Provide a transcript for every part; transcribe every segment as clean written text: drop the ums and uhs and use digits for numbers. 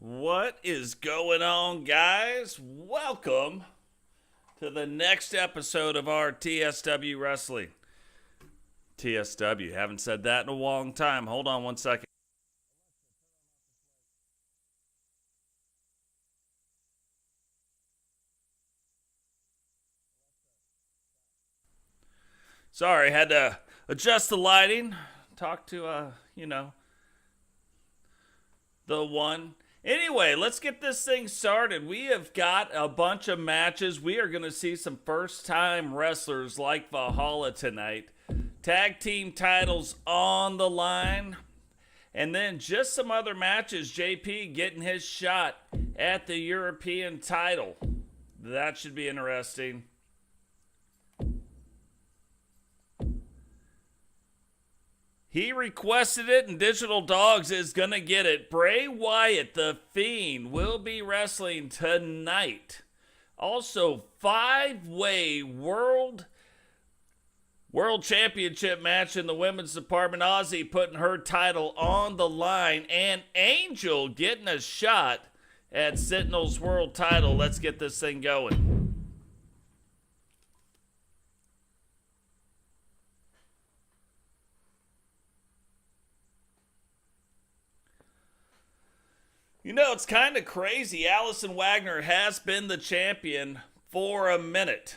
What is going on, guys? Welcome to the next episode of our TSW Wrestling. TSW, haven't said that in a long time. Hold on one second. Sorry, had to adjust the lighting. Talk to, the one. Anyway, let's get this thing started. We have got a bunch of matches. We are going to see some first-time wrestlers like Valhalla tonight. Tag team titles on the line. And then just some other matches. JP getting his shot at the European title. That should be interesting. He requested it, and Digital Dogs is going to get it. Bray Wyatt, the Fiend, will be wrestling tonight. Also, five-way World Championship match in the women's department. Ozzy putting her title on the line, and Angel getting a shot at Sentinel's world title. Let's get this thing going. You know, it's kind of crazy. Allison Wagner has been the champion for a minute.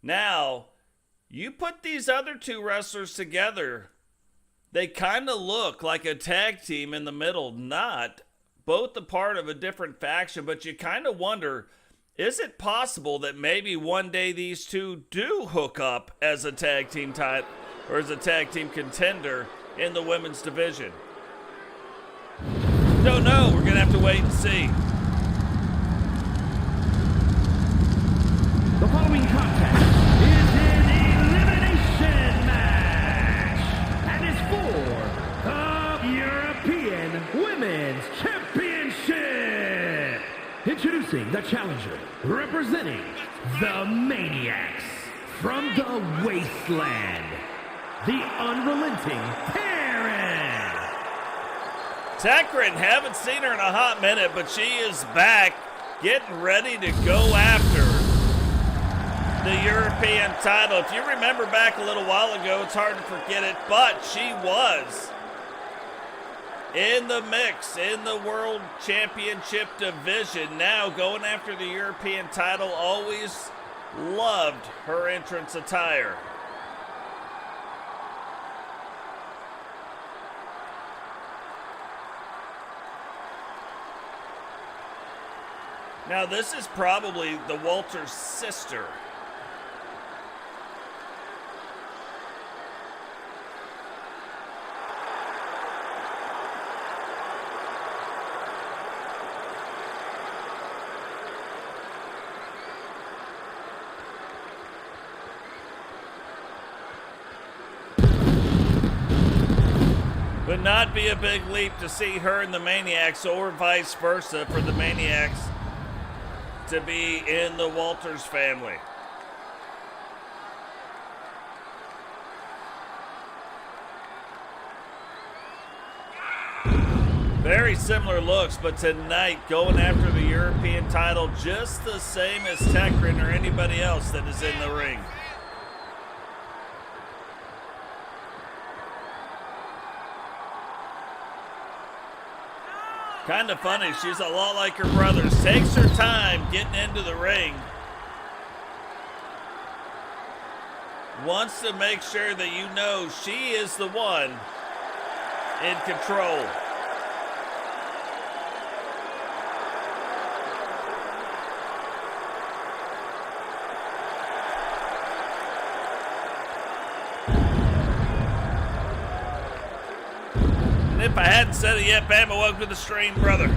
Now, you put these other two wrestlers together, they kind of look like a tag team in the middle, not both a part of a different faction, but you kind of wonder, is it possible that maybe one day these two do hook up as a tag team title or as a tag team contender in the women's division? Don't know. We're going to have to wait and see. The following contest is an elimination match and is for the European Women's Championship. Introducing the challenger, representing the Maniacs from the Wasteland, the Unrelenting Tekryn. Tekryn, haven't seen her in a hot minute, but she is back, getting ready to go after the European title. If you remember back a little while ago, it's hard to forget it, but she was in the mix in the World Championship division. Now going after the European title. Always loved her entrance attire. Now, this is probably the Walter's sister. Would not be a big leap to see her in the Maniacs or vice versa for the Maniacs to be in the Walters family. Very similar looks, but tonight going after the European title just the same as Tekryn or anybody else that is in the ring. Kind of funny, she's a lot like her brothers. Takes her time getting into the ring. Wants to make sure that you know she is the one in control. If I hadn't said it yet, Bama, welcome to the stream, brother.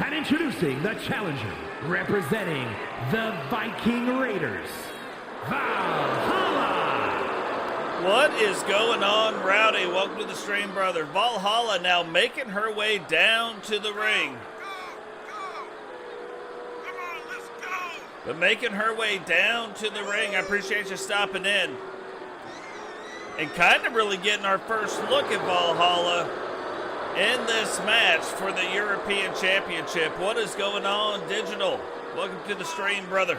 And introducing the challenger, representing the Viking Raiders, Valhalla. What is going on, Rowdy? Welcome to the stream, brother. Valhalla now making her way down to the ring. But making her way down to the ring. I appreciate you stopping in. And kind of really getting our first look at Valhalla in this match for the European Championship. What is going on, Digital? Welcome to the stream, brother.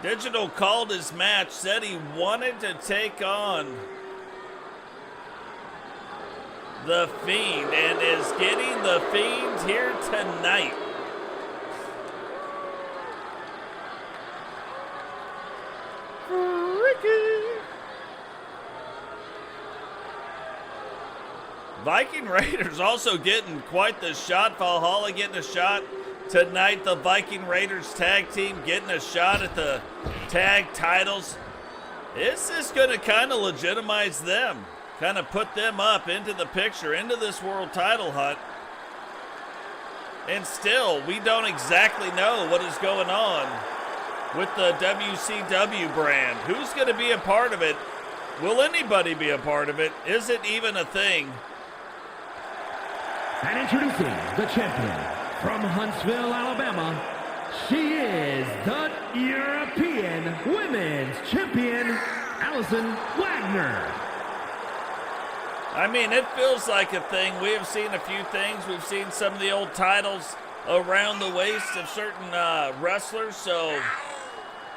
Digital called his match, said he wanted to take on the Fiend and is getting the Fiend here tonight. Viking Raiders also getting quite the shot. Valhalla getting a shot tonight. The Viking Raiders tag team getting a shot at the tag titles. Is this going to kind of legitimize them? Kind of put them up into the picture, into this world title hunt. And still, we don't exactly know what is going on with the WCW brand. Who's going to be a part of it? Will anybody be a part of it? Is it even a thing? And introducing the champion from Huntsville, Alabama, she is the European Women's Champion, Allison Wagner. I mean, it feels like a thing. We have seen a few things. We've seen some of the old titles around the waist of certain wrestlers,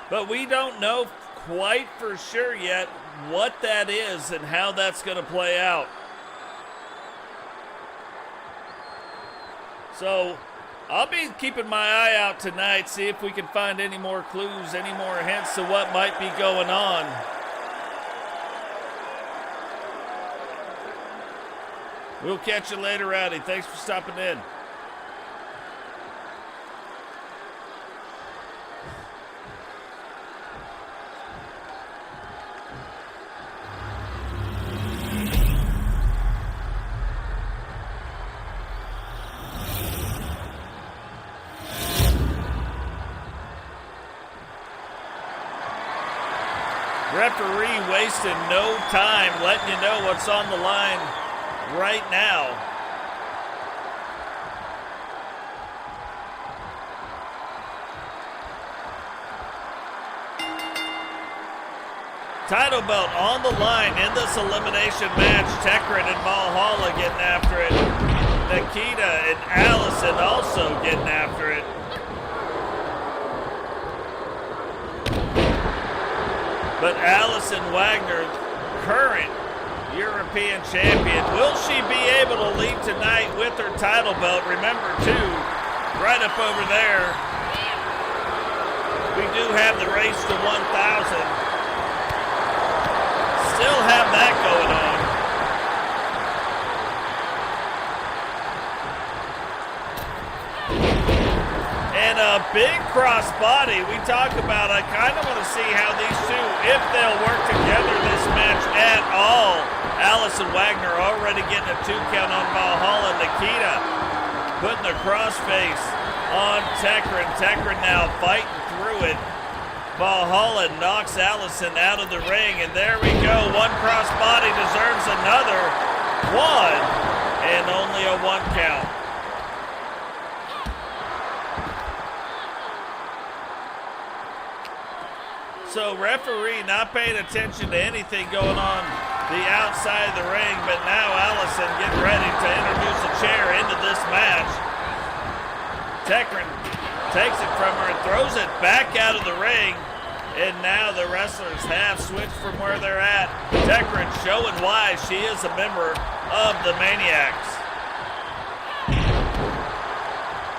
but we don't know quite for sure yet what that is and how that's going to play out. So I'll be keeping my eye out tonight, see if we can find any more clues, any more hints to what might be going on. We'll catch you later, Rowdy. Thanks for stopping in. Referee wasting no time, letting you know what's on the line right now. Title belt on the line in this elimination match. Tekryn and Valhalla getting after it. Nikkita and Allison also getting after it. But Allison Wagner, current European champion, will she be able to leave tonight with her title belt? Remember, too, right up over there, we do have the race to 1,000. Still have that going on. And a big crossbody. We talk about, I kind of want to see how these two, if they'll work together this match at all. Allison Wagner already getting a 2 count on Valhalla. Nikkita putting the crossface on Tekryn. Tekryn now fighting through it. Valhalla knocks Allison out of the ring, and there we go. One crossbody deserves another one, and only a 1 count. So referee not paying attention to anything going on the outside of the ring, but now Allison getting ready to introduce a chair into this match. Tekryn takes it from her and throws it back out of the ring, and now the wrestlers have switched from where they're at. Tekryn showing why she is a member of the Maniacs.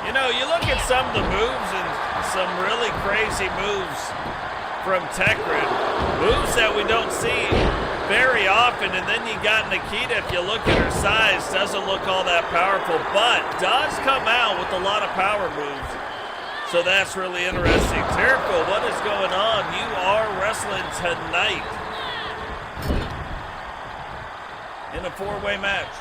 You know, you look at some of the moves and some really crazy moves from Tekryn, moves that we don't see very often, and then you got Nikkita, if you look at her size, doesn't look all that powerful, but does come out with a lot of power moves, so that's really interesting. Tierfel, what is going on? You are wrestling tonight in a 4-way match.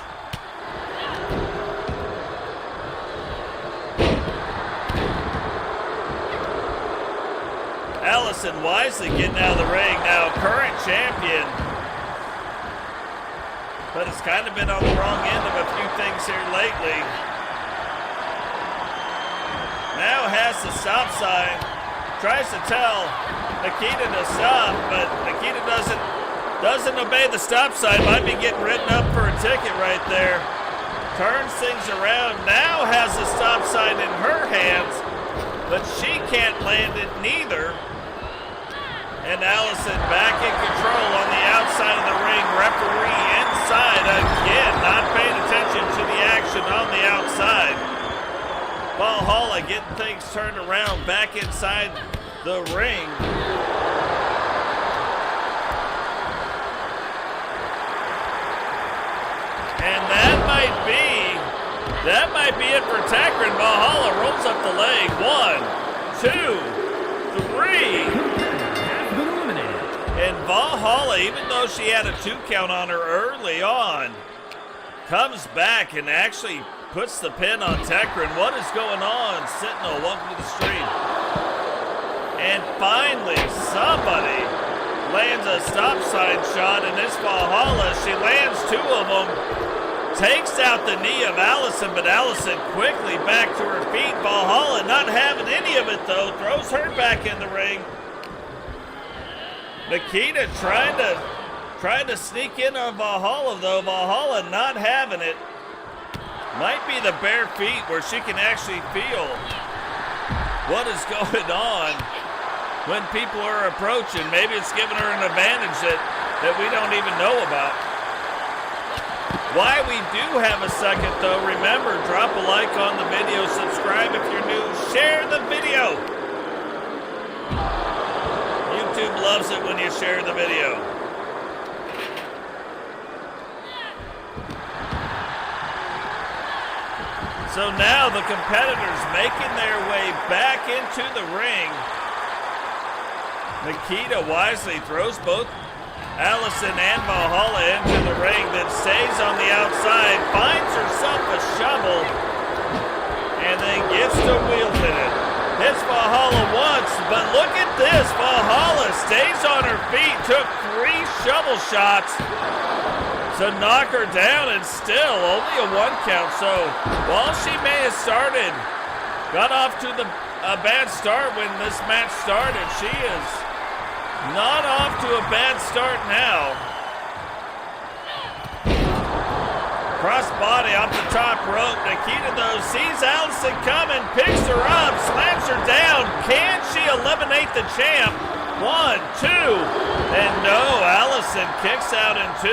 Allison wisely getting out of the ring. Now current champion. But it's kind of been on the wrong end of a few things here lately. Now has the stop sign. Tries to tell Nikkita to stop, but Nikkita doesn't obey the stop sign. Might be getting written up for a ticket right there. Turns things around. Now has the stop sign in her hands, but she can't land it neither. And Allison back in control on the outside of the ring. Referee inside again, not paying attention to the action on the outside. Valhalla getting things turned around back inside the ring. And that might be it for Tekryn. Valhalla rolls up the leg. 1, 2, 3. And Valhalla, even though she had a 2 count on her early on, comes back and actually puts the pin on Tekryn. What is going on? Sentinel, welcome to the stream. And finally, somebody lands a stop sign shot, and it's Valhalla. She lands 2 of them, takes out the knee of Allison, but Allison quickly back to her feet. Valhalla not having any of it, though, throws her back in the ring. Nikkita trying to sneak in on Valhalla, though. Valhalla not having it. Might be the bare feet where she can actually feel what is going on when people are approaching. Maybe it's giving her an advantage that we don't even know about. Why we do have a second, though, remember, drop a like on the video, subscribe if you're new, share the video. YouTube loves it when you share the video. So now the competitors making their way back into the ring. Nikkita wisely throws both Allison and Valhalla into the ring, then stays on the outside, finds herself a shovel, and then gets to wielding it. Hits Valhalla once, but look at this. Valhalla stays on her feet, took 3 shovel shots to knock her down, and still only a 1 count. So while she may have got off to a bad start when this match started, she is not off to a bad start now. Cross body off the top rope. Nikkita, though, sees Allison coming, picks her up, slams her down. Can she eliminate the champ? 1, 2, and no, Allison kicks out in 2.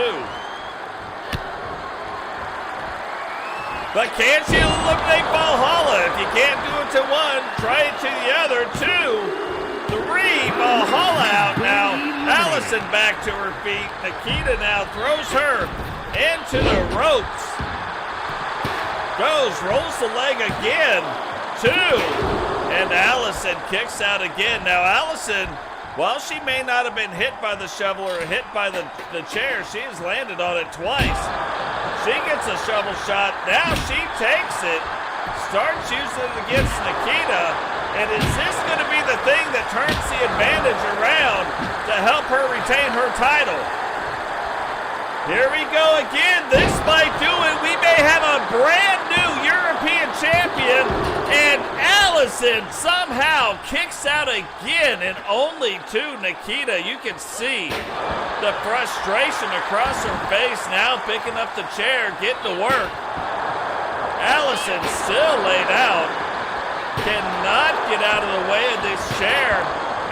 But can she eliminate Valhalla? If you can't do it to 1, try it to the other. 2, 3, Valhalla out now. Allison back to her feet. Nikkita now throws her into the ropes. Rolls the leg again. 2, and Allison kicks out again. Now Allison, while she may not have been hit by the shovel or hit by the chair, she has landed on it twice. She gets a shovel shot. Now she takes it, starts using it against Nikkita. And is this going to be the thing that turns the advantage around to help her retain her title? Here we go again. This might do it. We may have a brand new European champion. And Allison somehow kicks out again, and only 2. Nikkita, you can see the frustration across her face, now picking up the chair, getting to work. Allison still laid out. Cannot get out of the way of this chair,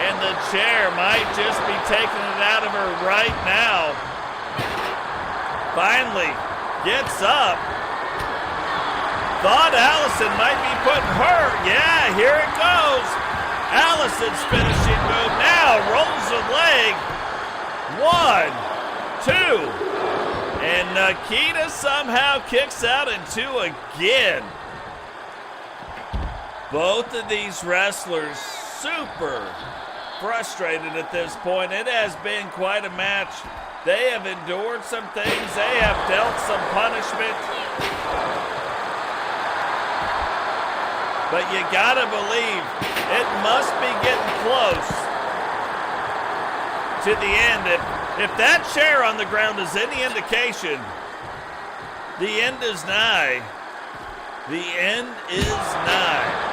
and the chair might just be taking it out of her right now. Finally gets up. Thought Allison might be putting her. Yeah, here it goes. Allison's finishing move now. Rolls the leg. 1, 2. And Nikkita somehow kicks out in 2 again. Both of these wrestlers super frustrated at this point. It has been quite a match. They have endured some things. They have dealt some punishment. But you gotta believe it must be getting close to the end. If that chair on the ground is any indication, the end is nigh. The end is nigh.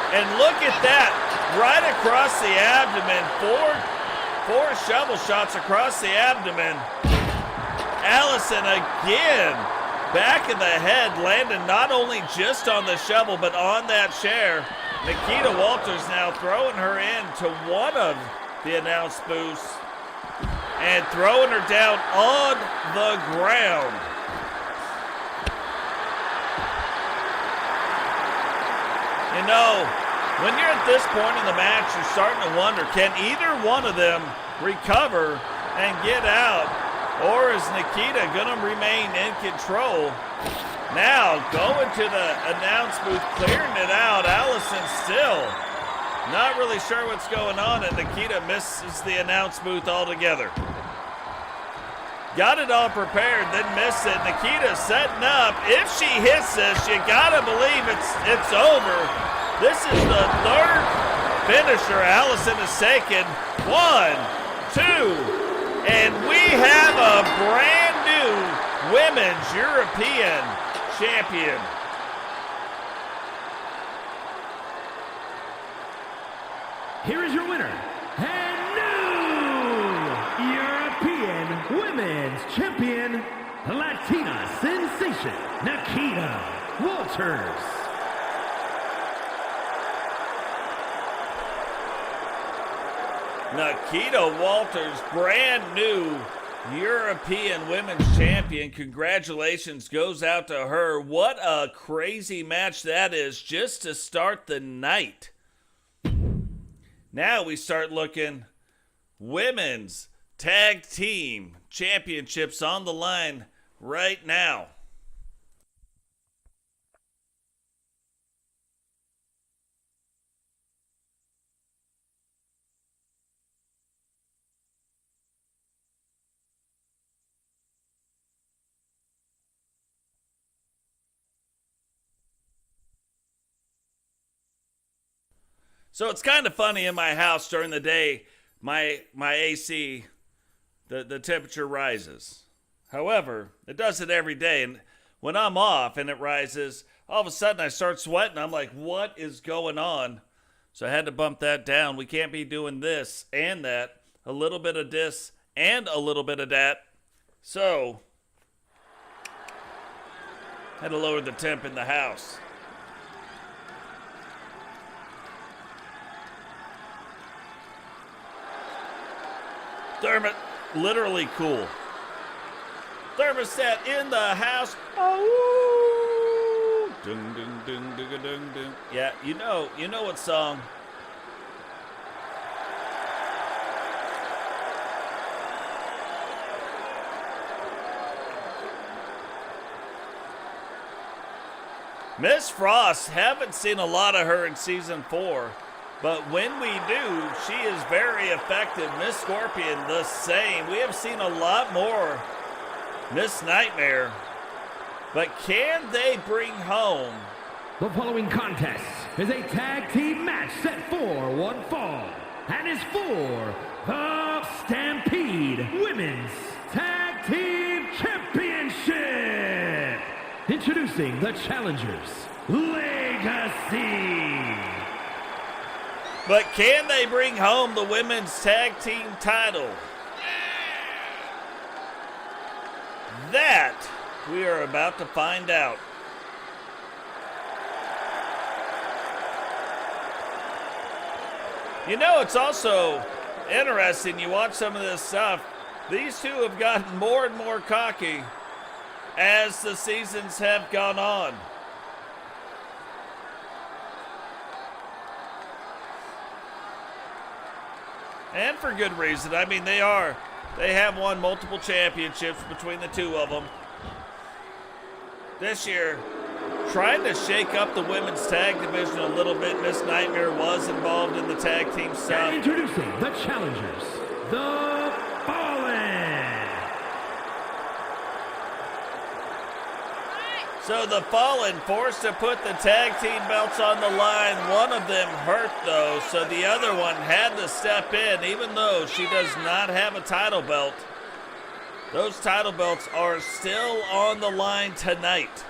And look at that, right across the abdomen, four shovel shots across the abdomen. Allison again, back of the head, landing not only just on the shovel, but on that chair. Nikkita Walters now throwing her into one of the announce booths and throwing her down on the ground. You know, when you're at this point in the match, you're starting to wonder, can either one of them recover and get out? Or is Nikkita going to remain in control? Now, going to the announce booth, clearing it out. Allison still not really sure what's going on, and Nikkita misses the announce booth altogether. Got it all prepared, then missed it. Nikkita setting up. If she hits this, you got to believe it's over. This is the third finisher Allison has taken. 1, 2, and we have a brand new Women's European Champion. Here is your winner, and new European Women's Champion, Latina Sensation, Nikkita Walters. Nikkita Walters, brand new European Women's Champion. Congratulations goes out to her. What a crazy match that is just to start the night. Now we start looking Women's Tag Team Championships on the line right now. So it's kind of funny in my house during the day, my AC, the temperature rises. However, it does it every day. And when I'm off and it rises, all of a sudden I start sweating. I'm like, what is going on? So I had to bump that down. We can't be doing this and that, a little bit of this and a little bit of that. So I had to lower the temp in the house. Thermostat, literally cool. Thermostat in the house. Oh, ding, ding, ding, ding, ding, ding. Yeah, you know what song. Miss Frost, haven't seen a lot of her in season 4. But when we do, she is very effective. Miss Scorpion, the same. We have seen a lot more Miss Nightmare. But can they bring home? The following contest is a tag team match set for one fall and is for the Stampede Women's Tag Team Championship. Introducing the challengers, Legacy. But can they bring home the women's tag team title? That we are about to find out. You know, it's also interesting. You watch some of this stuff. These two have gotten more and more cocky as the seasons have gone on. And for good reason. I mean, they have won multiple championships between the two of them. This year, trying to shake up the women's tag division a little bit. Miss Nightmare was involved in the tag team stuff. And introducing the challengers, the Fallen. So the Fallen forced to put the tag team belts on the line. One of them hurt though, so the other one had to step in, even though she does not have a title belt. Those title belts are still on the line tonight.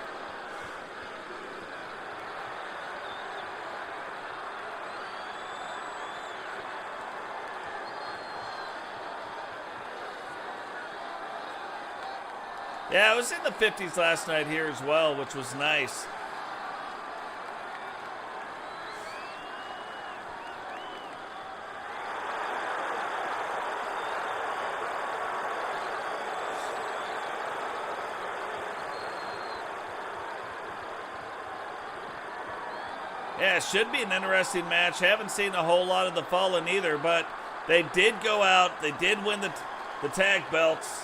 Yeah, I was in the 50s last night here as well, which was nice. Yeah, it should be an interesting match. Haven't seen a whole lot of the Fallen either, but they did go out. They did win the tag belts.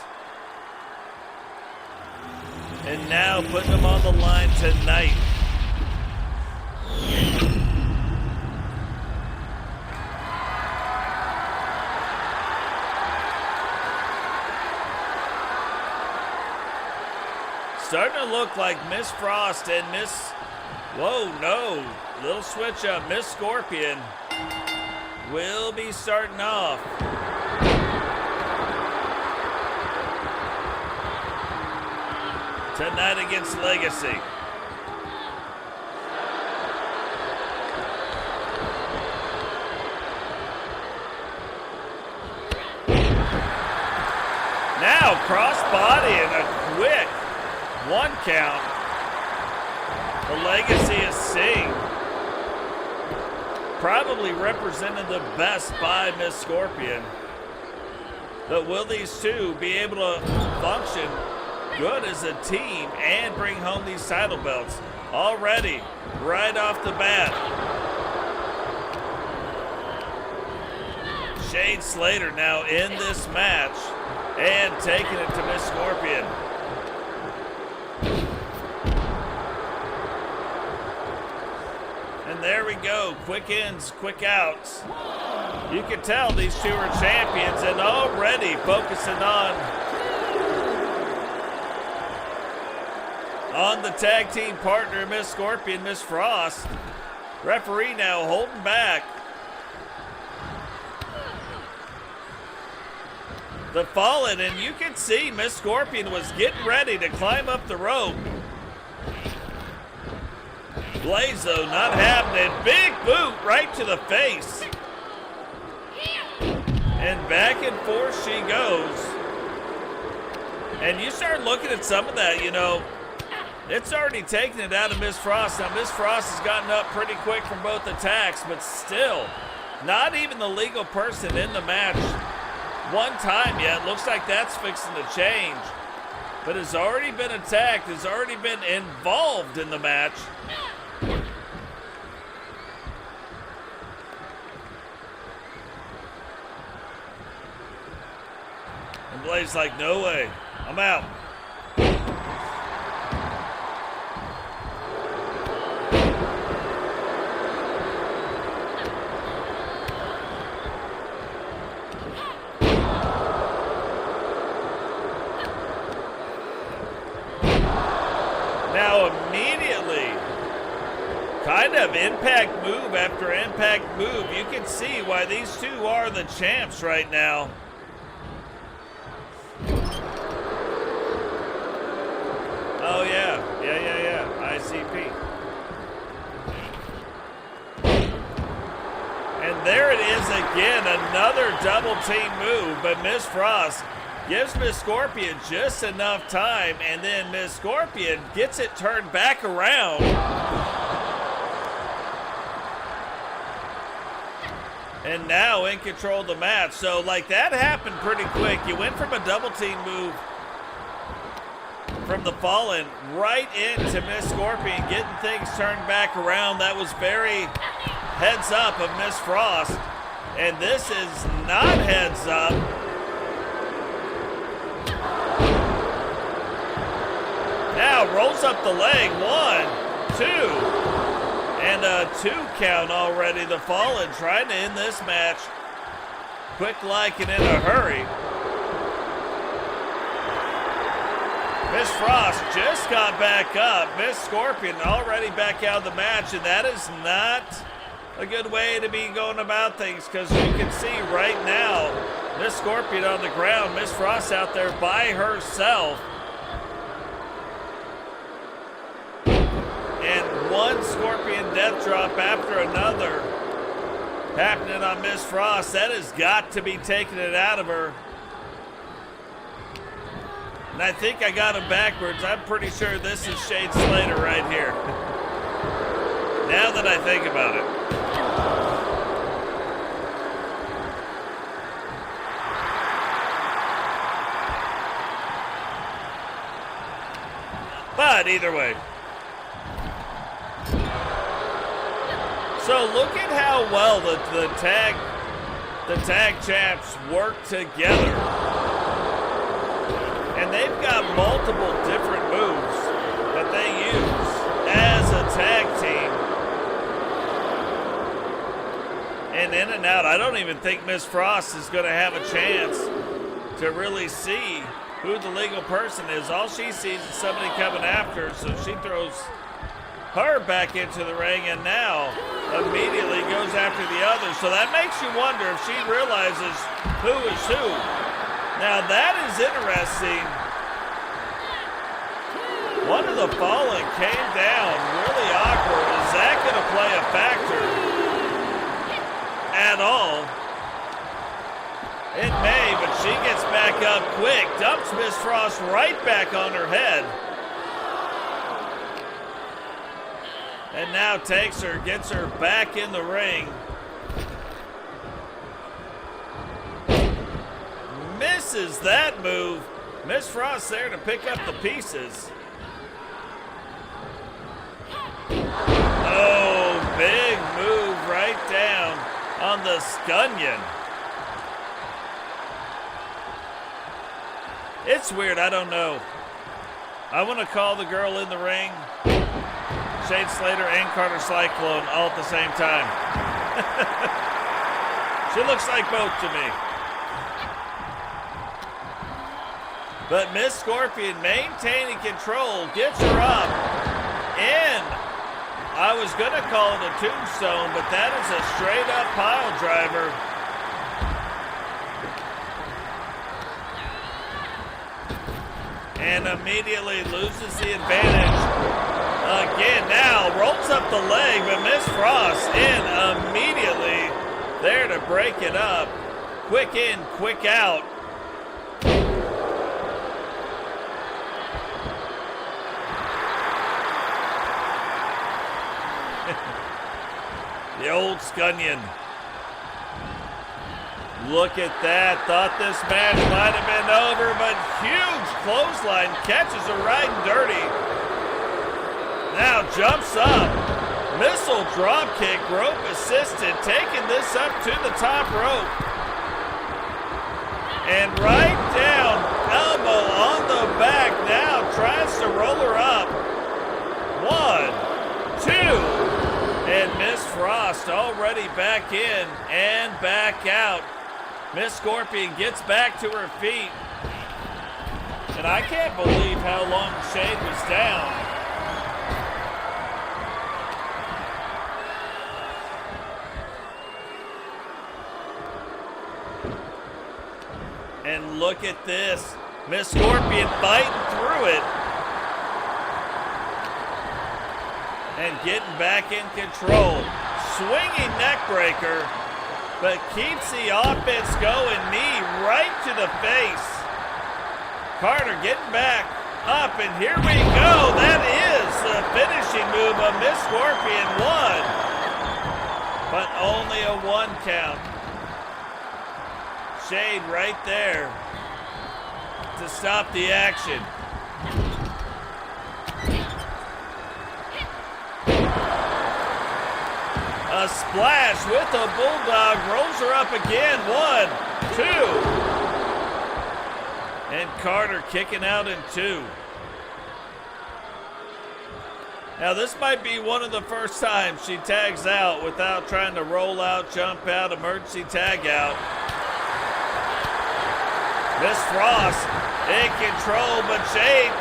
And now putting them on the line tonight. Starting to look like Miss Frost and Miss... Whoa, no. Little switch up. Miss Scorpion will be starting off. Tonight against Legacy. Now crossbody and a quick 1 count. The Legacy is seeing. Probably represented the best by Miss Scorpion. But will these two be able to function good as a team and bring home these title belts? Already, right off the bat. Shade Slater now in this match and taking it to Miss Scorpion. And there we go, quick ins, quick outs. You can tell these two are champions and already focusing on the tag team partner, Miss Scorpion, Miss Frost. Referee now holding back. The Fallen, and you can see Miss Scorpion was getting ready to climb up the rope. Blaze, though, not having it. Big boot right to the face. And back and forth she goes. And you start looking at some of that, you know, it's already taken it out of Miss Frost. Now, Miss Frost has gotten up pretty quick from both attacks, but still, not even the legal person in the match one time yet. Looks like that's fixing to change. But has already been attacked, has already been involved in the match. And Blaze like, no way, I'm out. Now immediately, kind of impact move after impact move. You can see why these two are the champs right now. Oh yeah, ICP. And there it is again, another double team move, but Miss Frost gives Miss Scorpion just enough time, and then Miss Scorpion gets it turned back around. And now in control of the match. So like that happened pretty quick. You went from a double team move from the Fallen right into Miss Scorpion, getting things turned back around. That was very heads up of Miss Frost. And this is not heads up. Now rolls up the leg, 1, 2, and a 2 count already. The Fallen trying to end this match quick like and in a hurry. Miss Frost just got back up. Miss Scorpion already back out of the match, and that is not a good way to be going about things, because you can see right now, Miss Scorpion on the ground, Miss Frost out there by herself. And one Scorpion death drop after another happening on Miss Frost. That has got to be taking it out of her. And I think I got him backwards. I'm pretty sure this is Shade Slater right here. Now that I think about it. But either way. So look at how well the tag champs work together. And they've got multiple different moves that they use as a tag team. And in and out, I don't even think Miss Frost is going to have a chance to really see who the legal person is. All she sees is somebody coming after her, so she throws her back into the ring and now immediately goes after the other. So that makes you wonder if she realizes who is who. Now that is interesting. One of the fallen came down really awkward. Is that going to play a factor at all? It may, but she gets back up quick. Dumps Miss Frost right back on her head. And now takes her, gets her back in the ring. Misses that move. Miss Frost there to pick up the pieces. Oh, big move right down on the scunion. It's weird, I don't know. I want to call the girl in the ring Shade Slater and Carter Cyclone all at the same time. She looks like both to me. But Miss Scorpion maintaining control, gets her up, and I was going to call it a tombstone, but that is a straight up pile driver. And immediately loses the advantage. Again, now rolls up the leg, but Miss Frost in immediately there to break it up. Quick in, quick out. The old scunion. Look at that. Thought this match might have been over, but huge clothesline catches her right and dirty. Now jumps up. Missile drop kick, rope assisted, taking this up to the top rope. And right down, elbow on the back. Now tries to roll her up. 1, 2. And Miss Frost already back in and back out. Miss Scorpion gets back to her feet. And I can't believe how long Shade was down. And look at this. Miss Scorpion fighting through it. And getting back in control. Swinging neck breaker, but keeps the offense going. Knee right to the face. Carter getting back up, and here we go. That is the finishing move of Miss Scorpion. 1, but only a 1 count. Shade right there to stop the action. A splash with a bulldog, rolls her up again. 1, 2. And Carter kicking out in 2. Now this might be one of the first times she tags out without trying to roll out, jump out, emergency tag out. Miss Frost in control, but Shade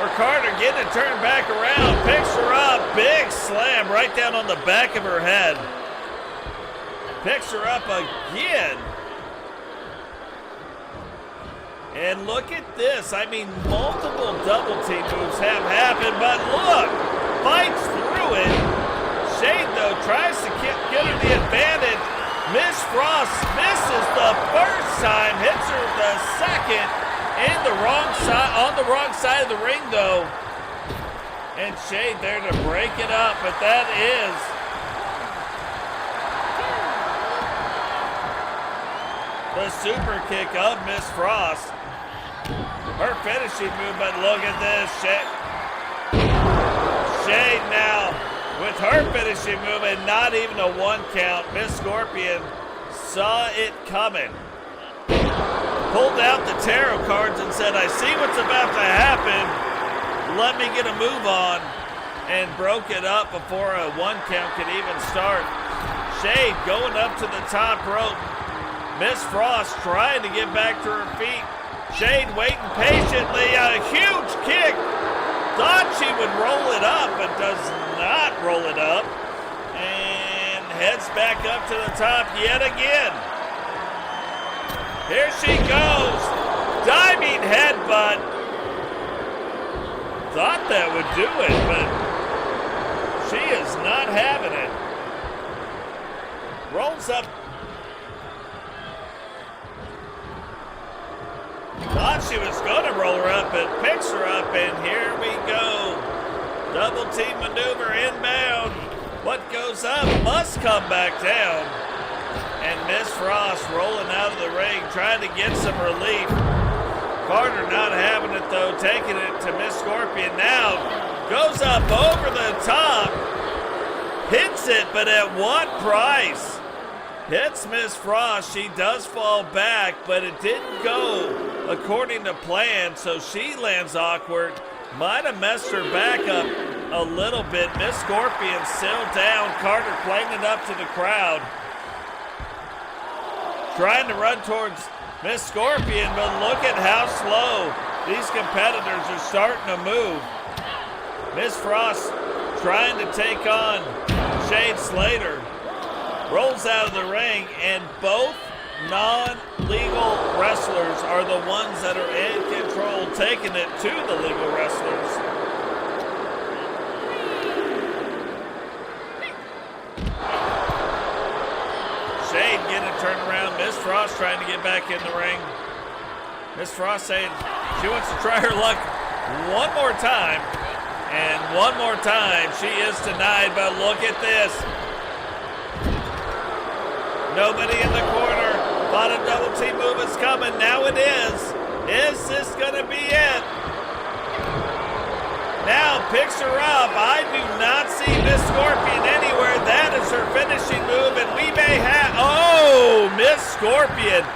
for Carter, getting it turned back around, picks her up, big slam right down on the back of her head. Picks her up again. And look at this. I mean, multiple double team moves have happened, but look, fights through it. Shade, though, tries to get her the advantage. Miss Frost misses the first time, hits her the second, in the wrong side, on the wrong side of the ring, though. And Shade there to break it up, but that is the super kick of Miss Frost. Her finishing move, but look at this. Shade now with her finishing move and not even a 1 count. Miss Scorpion saw it coming. Pulled out the tarot cards and said, I see what's about to happen. Let me get a move on. And broke it up before a 1 count could even start. Shade going up to the top rope. Miss Frost trying to get back to her feet. Shade waiting patiently. A huge kick. Thought she would roll it up, but does not roll it up. And heads back up to the top yet again. Here she goes. Diving headbutt. Thought that would do it, but she is not having it. Rolls up. Thought she was going to roll her up, but picks her up, and here we go. Double team maneuver inbound. What goes up must come back down. And Miss Frost rolling out of the ring, trying to get some relief. Carter not having it, though, taking it to Miss Scorpion now. Goes up over the top. Hits it, but at what price? Hits Miss Frost. She does fall back, but it didn't go according to plan, so she lands awkward. Might have messed her back up a little bit. Miss Scorpion still down. Carter playing it up to the crowd. Trying to run towards Miss Scorpion, but look at how slow these competitors are starting to move. Miss Frost trying to take on Shade Slater. Rolls out of the ring, and both non-legal wrestlers are the ones that are in control, taking it to the legal wrestlers. Shade getting it turned around. Miss Frost trying to get back in the ring. Miss Frost saying she wants to try her luck one more time. And one more time she is denied, but look at this. Nobody in the corner. Thought a double team move is coming. Now it is. Is this going to be it? Now picks her up. I do not see Miss Scorpion anywhere. That is her finishing move, and we may have... Oh, Miss Scorpion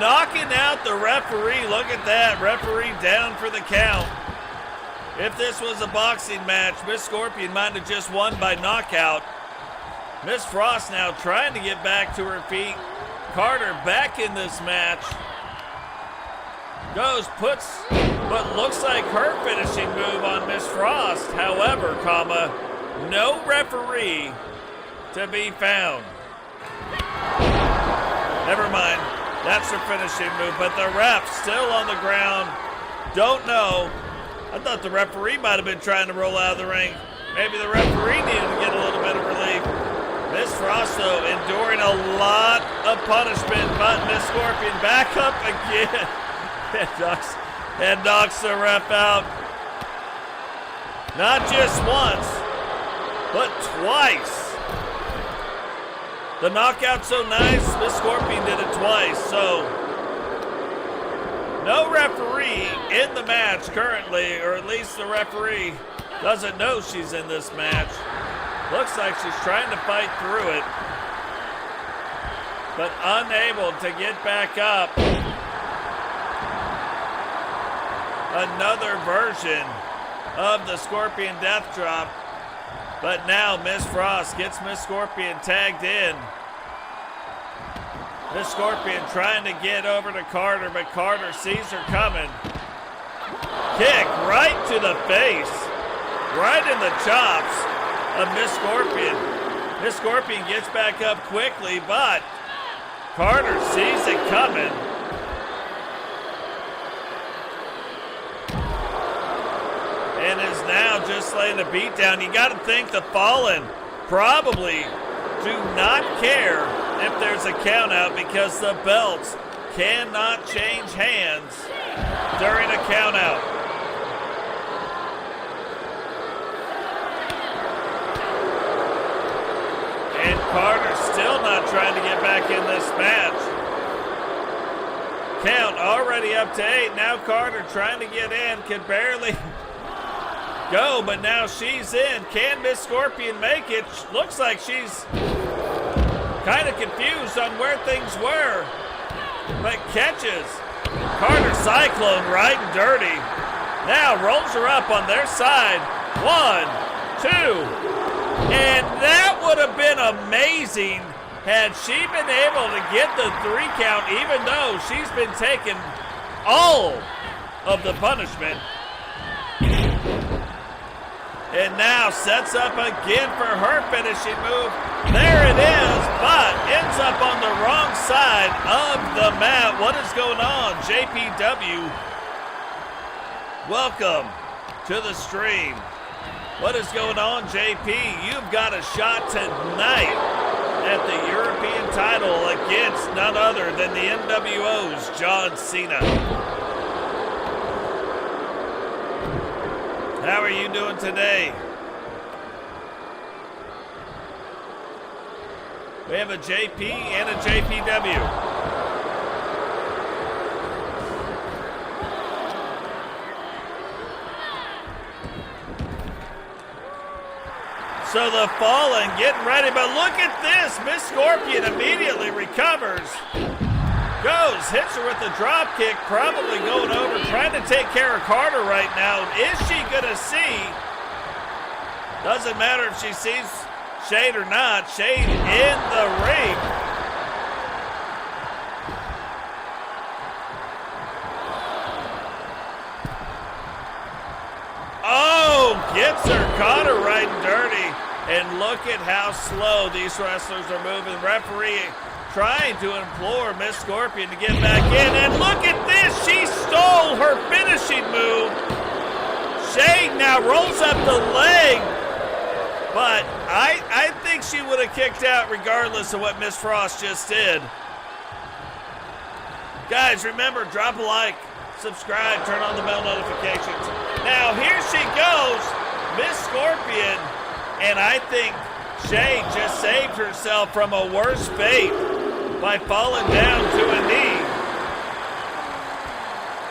knocking out the referee. Look at that. Referee down for the count. If this was a boxing match, Miss Scorpion might have just won by knockout. Miss Frost now trying to get back to her feet. Carter back in this match. Goes, puts what looks like her finishing move on Miss Frost. However, no referee to be found. Never mind. That's her finishing move, but the ref still on the ground. Don't know. I thought the referee might have been trying to roll out of the ring. Maybe the referee needed to get a little bit of relief. Miss Frost, though, enduring a lot of punishment, but Miss Scorpion back up again. and knocks the ref out. Not just once, but twice. The knockout's so nice, Miss Scorpion did it twice, so no referee in the match currently, or at least the referee doesn't know she's in this match. Looks like she's trying to fight through it, but unable to get back up. Another version of the Scorpion Death Drop, but now Miss Frost gets Miss Scorpion tagged in. Miss Scorpion trying to get over to Carter, but Carter sees her coming. kick right to the face, right in the chops of Miss Scorpion. Miss Scorpion gets back up quickly, but Carter sees it coming. And is now just laying a beat down. You got to think the Fallen probably do not care if there's a count out because the belts cannot change hands during a count out. And Carter's still not trying to get back in this match. Count already up to 8. Now Carter trying to get in, can barely go, but now she's in. Can Miss Scorpion make it? Looks like she's kind of confused on where things were, but catches Carter Cyclone right and dirty. Now rolls her up on their side. 1, 2, and that would have been amazing had she been able to get the 3 count, even though she's been taking all of the punishment. And now sets up again for her finishing move. There it is, but ends up on the wrong side of the mat. What is going on, JPW? Welcome to the stream. What is going on, JP? You've got a shot tonight at the European title against none other than the NWO's John Cena. How are you doing today? We have a JP and a JPW. So the Fallen getting ready, but look at this. Miss Scorpion immediately recovers. Goes, hits her with the drop kick, probably going over, trying to take care of Carter right now. Is she gonna see? Doesn't matter if she sees Shade or not. Shade in the ring. Oh, gets her, caught her right and dirty. And look at how slow these wrestlers are moving. Referee trying to implore Miss Scorpion to get back in. And look at this, she stole her finishing move. Shade now rolls up the leg. But I think she would have kicked out regardless of what Miss Frost just did. Guys, remember, drop a like, subscribe, turn on the bell notifications. Now here she goes, Miss Scorpion. And I think Shade just saved herself from a worse fate by falling down to a knee.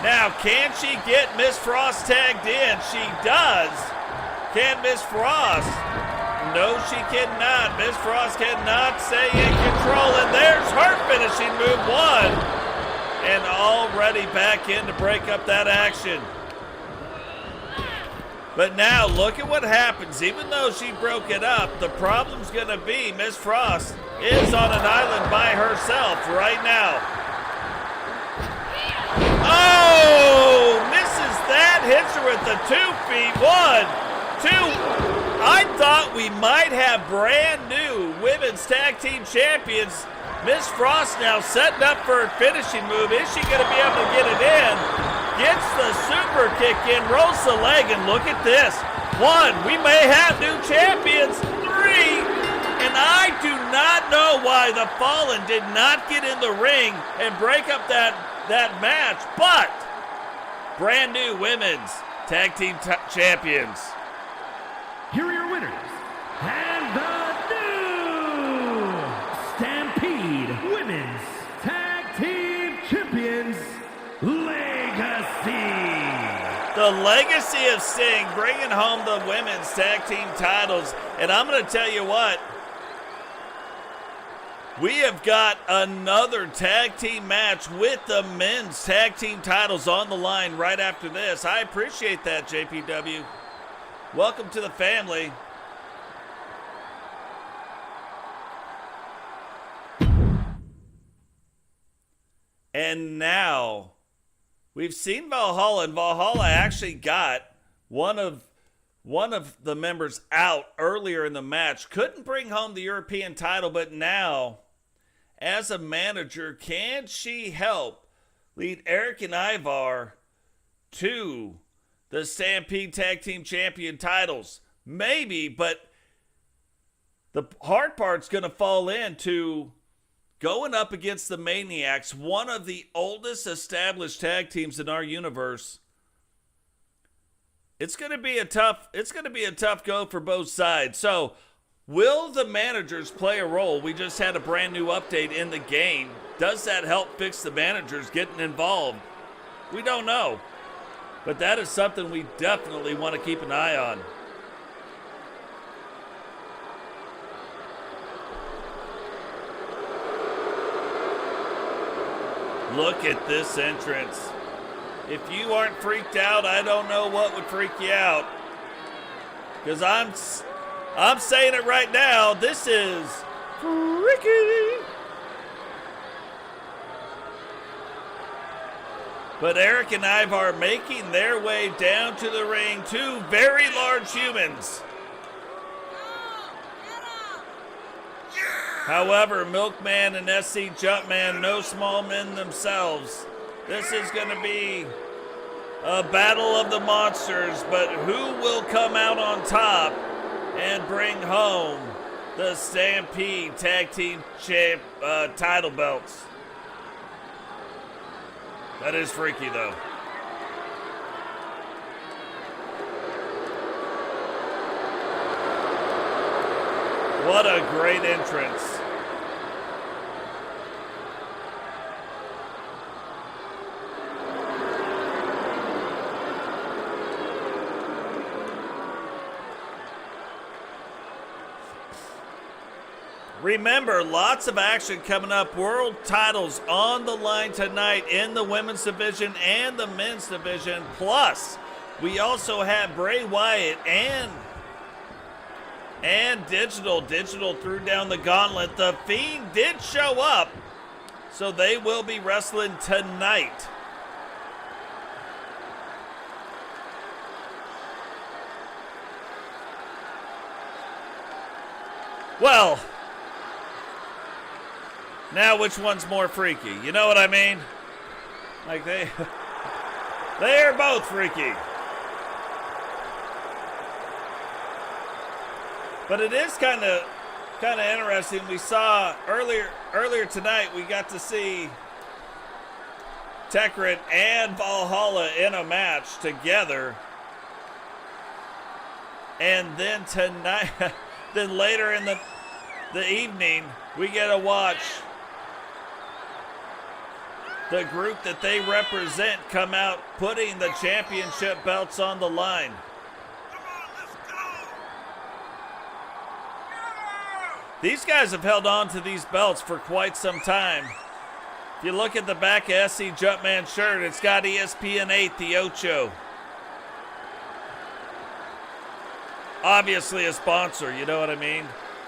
Now, can she get Miss Frost tagged in? She does. Can Miss Frost? No, she cannot. Miss Frost cannot stay in control. And there's her finishing move, 1. And already back in to break up that action. But now, look at what happens. Even though she broke it up, the problem's going to be Miss Frost is on an island by herself right now. Oh, misses that. Hits her with the 2 feet. 1, 2. I thought we might have brand new women's tag team champions. Miss Frost now setting up for her finishing move. Is she going to be able to get it in? Gets the super kick in, rolls the leg, and look at this. 1, we may have new champions. 3, and I do not know why the Fallen did not get in the ring and break up that match, but brand new women's tag team champions. Here are your winners, and the new Stampede Women's Tag Team Champions, Legacy. The legacy of Sting bringing home the women's tag team titles. And I'm going to tell you what, we have got another tag team match with the men's tag team titles on the line right after this. I appreciate that, JPW. Welcome to the family. And now, We've seen Valhalla, and Valhalla actually got one of the members out earlier in the match. Couldn't bring home the European title, but now, as a manager, can she help lead Erik and Ivar to the Stampede Tag Team Champion titles? Maybe, but the hard part's going to fall into going up against the Maniacs, one of the oldest established tag teams in our universe. It's going to be a tough go for both sides. So, will the managers play a role? We just had a brand new update in the game. Does that help fix the managers getting involved? We don't know. But that is something we definitely want to keep an eye on. Look at this entrance. If you aren't freaked out, I don't know what would freak you out. Because I'm saying it right now, this is freaky. But Erik and Ivar making their way down to the ring, two very large humans. However, Milkman and SCJumpman, no small men themselves. This is going to be a battle of the monsters, but who will come out on top and bring home the Stampede Tag Team title belts? That is freaky, though. What a great entrance. Remember, lots of action coming up. World titles on the line tonight in the women's division and the men's division. Plus, we also have Bray Wyatt and Digital. Digital threw down the gauntlet. The Fiend did show up, so they will be wrestling tonight. Well, now which one's more freaky? You know what I mean? Like they are both freaky. But it is kind of interesting. We saw earlier tonight, we got to see Tekryn and Valhalla in a match together. And then tonight, then later in the evening, we get to watch the group that they represent come out putting the championship belts on the line. These guys have held on to these belts for quite some time. If you look at the back of SCJumpman's shirt, it's got ESPN 8, the Ocho. Obviously a sponsor, you know what I mean?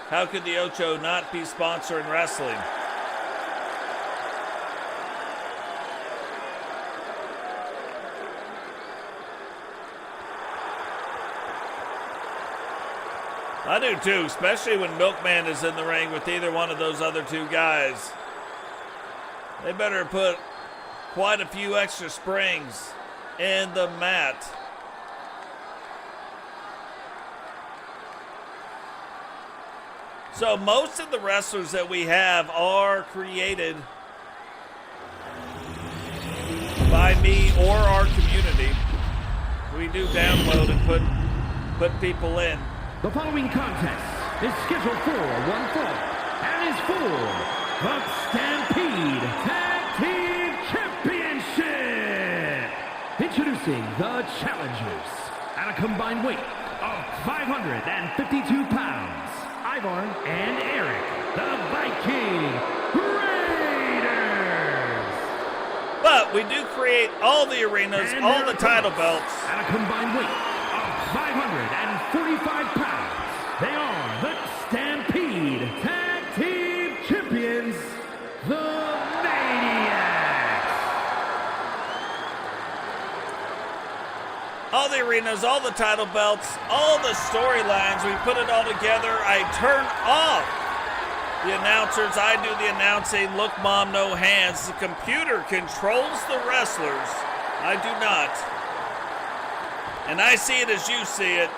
How could the Ocho not be sponsoring wrestling? I do too, especially when Milkman is in the ring with either one of those other two guys. They better put quite a few extra springs in the mat. So most of the wrestlers that we have are created by me or our community. We do download and put people in. The following contest is scheduled for one fall and is for the Stampede Tag Team Championship. Introducing the challengers at a combined weight of 552 pounds, Ivar and Erik, the Viking Raiders. But we do create all the arenas, And all the title belts. At a combined weight of 545 pounds, they are the Stampede Tag Team Champions, the Maniacs. all the arenas, all the title belts, all the storylines. We put it all together. I turn off the announcers. I do the announcing. Look, Mom, no hands. The computer controls the wrestlers. I do not. And I see it as you see it.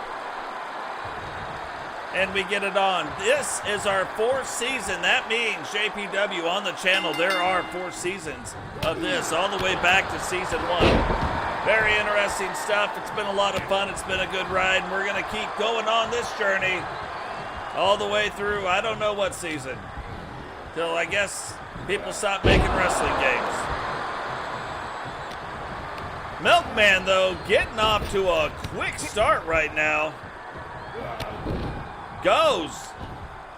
And we get it on. This is our 4th season. That means JPW on the channel. There are 4 seasons of this, all the way back to season 1. Very interesting stuff. It's been a lot of fun. It's been a good ride. And we're going to keep going on this journey all the way through, I don't know what season. Till I guess people stop making wrestling games. Milkman, though, getting off to a quick start right now. Goes,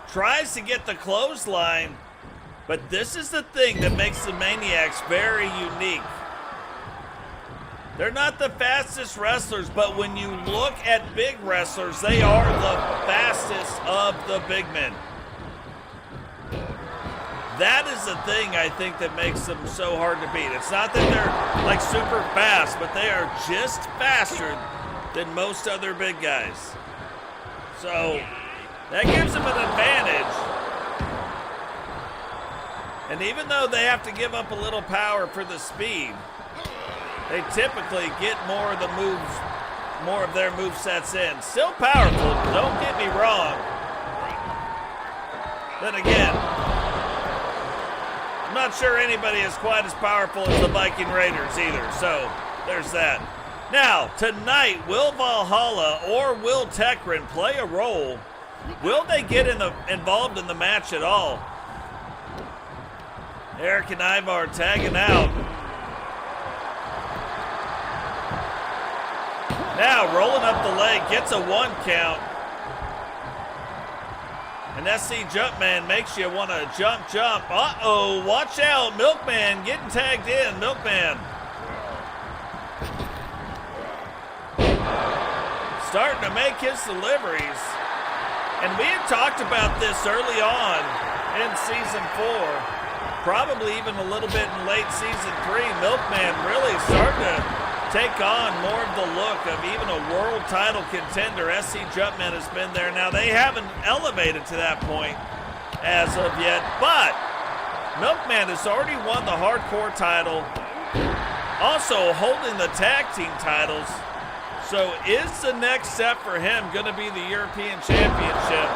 tries to get the clothesline, but this is the thing that makes the Maniacs very unique. They're not the fastest wrestlers, but when you look at big wrestlers, they are the fastest of the big men. That is the thing I think that makes them so hard to beat. It's not that they're like super fast, but they are just faster than most other big guys. So that gives them an advantage. And even though they have to give up a little power for the speed, they typically get more of the moves, more of their movesets in. Still powerful, don't get me wrong. Then again, I'm not sure anybody is quite as powerful as the Viking Raiders either, so there's that. Now, tonight, will Valhalla or will Tekryn play a role? Will they get involved in the match at all? Erik and Ivar tagging out. Now rolling up the leg, gets a 1 count. And SCJumpman makes you want to jump. Uh-oh, watch out, Milkman getting tagged in, Milkman. Starting to make his deliveries. And we had talked about this early on in season 4, probably even a little bit in late season 3. Milkman really starting to take on more of the look of even a world title contender. SCJumpman has been there. Now, they haven't elevated to that point as of yet, but Milkman has already won the hardcore title, also holding the tag team titles. So is the next step for him going to be the European Championship?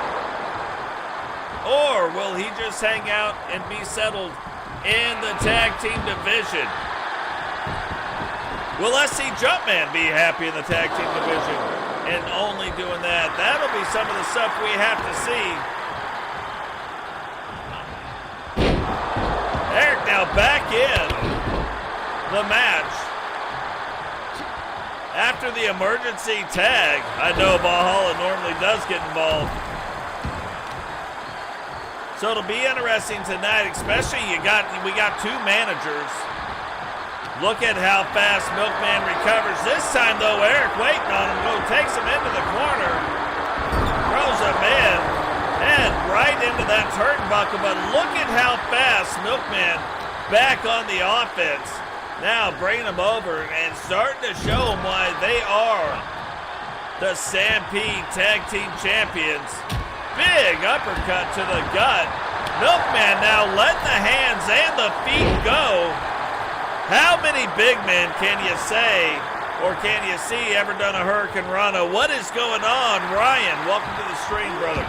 Or will he just hang out and be settled in the tag team division? Will SCJumpman be happy in the tag team division and only doing that? That'll be some of the stuff we have to see. Erik now back in the match. After the emergency tag, I know Valhalla normally does get involved. So it'll be interesting tonight, especially we got 2 managers. Look at how fast Milkman recovers. This time though, Erik waiting on him, takes him into the corner, throws him in, and right into that turnbuckle. But look at how fast Milkman back on the offense. Now bringing them over and starting to show them why they are the Stampede Tag Team Champions. Big uppercut to the gut. Milkman now letting the hands and the feet go. How many big men can you say or can you see ever done a Hurricane Rana? What is going on? Ryan, welcome to the stream, brother.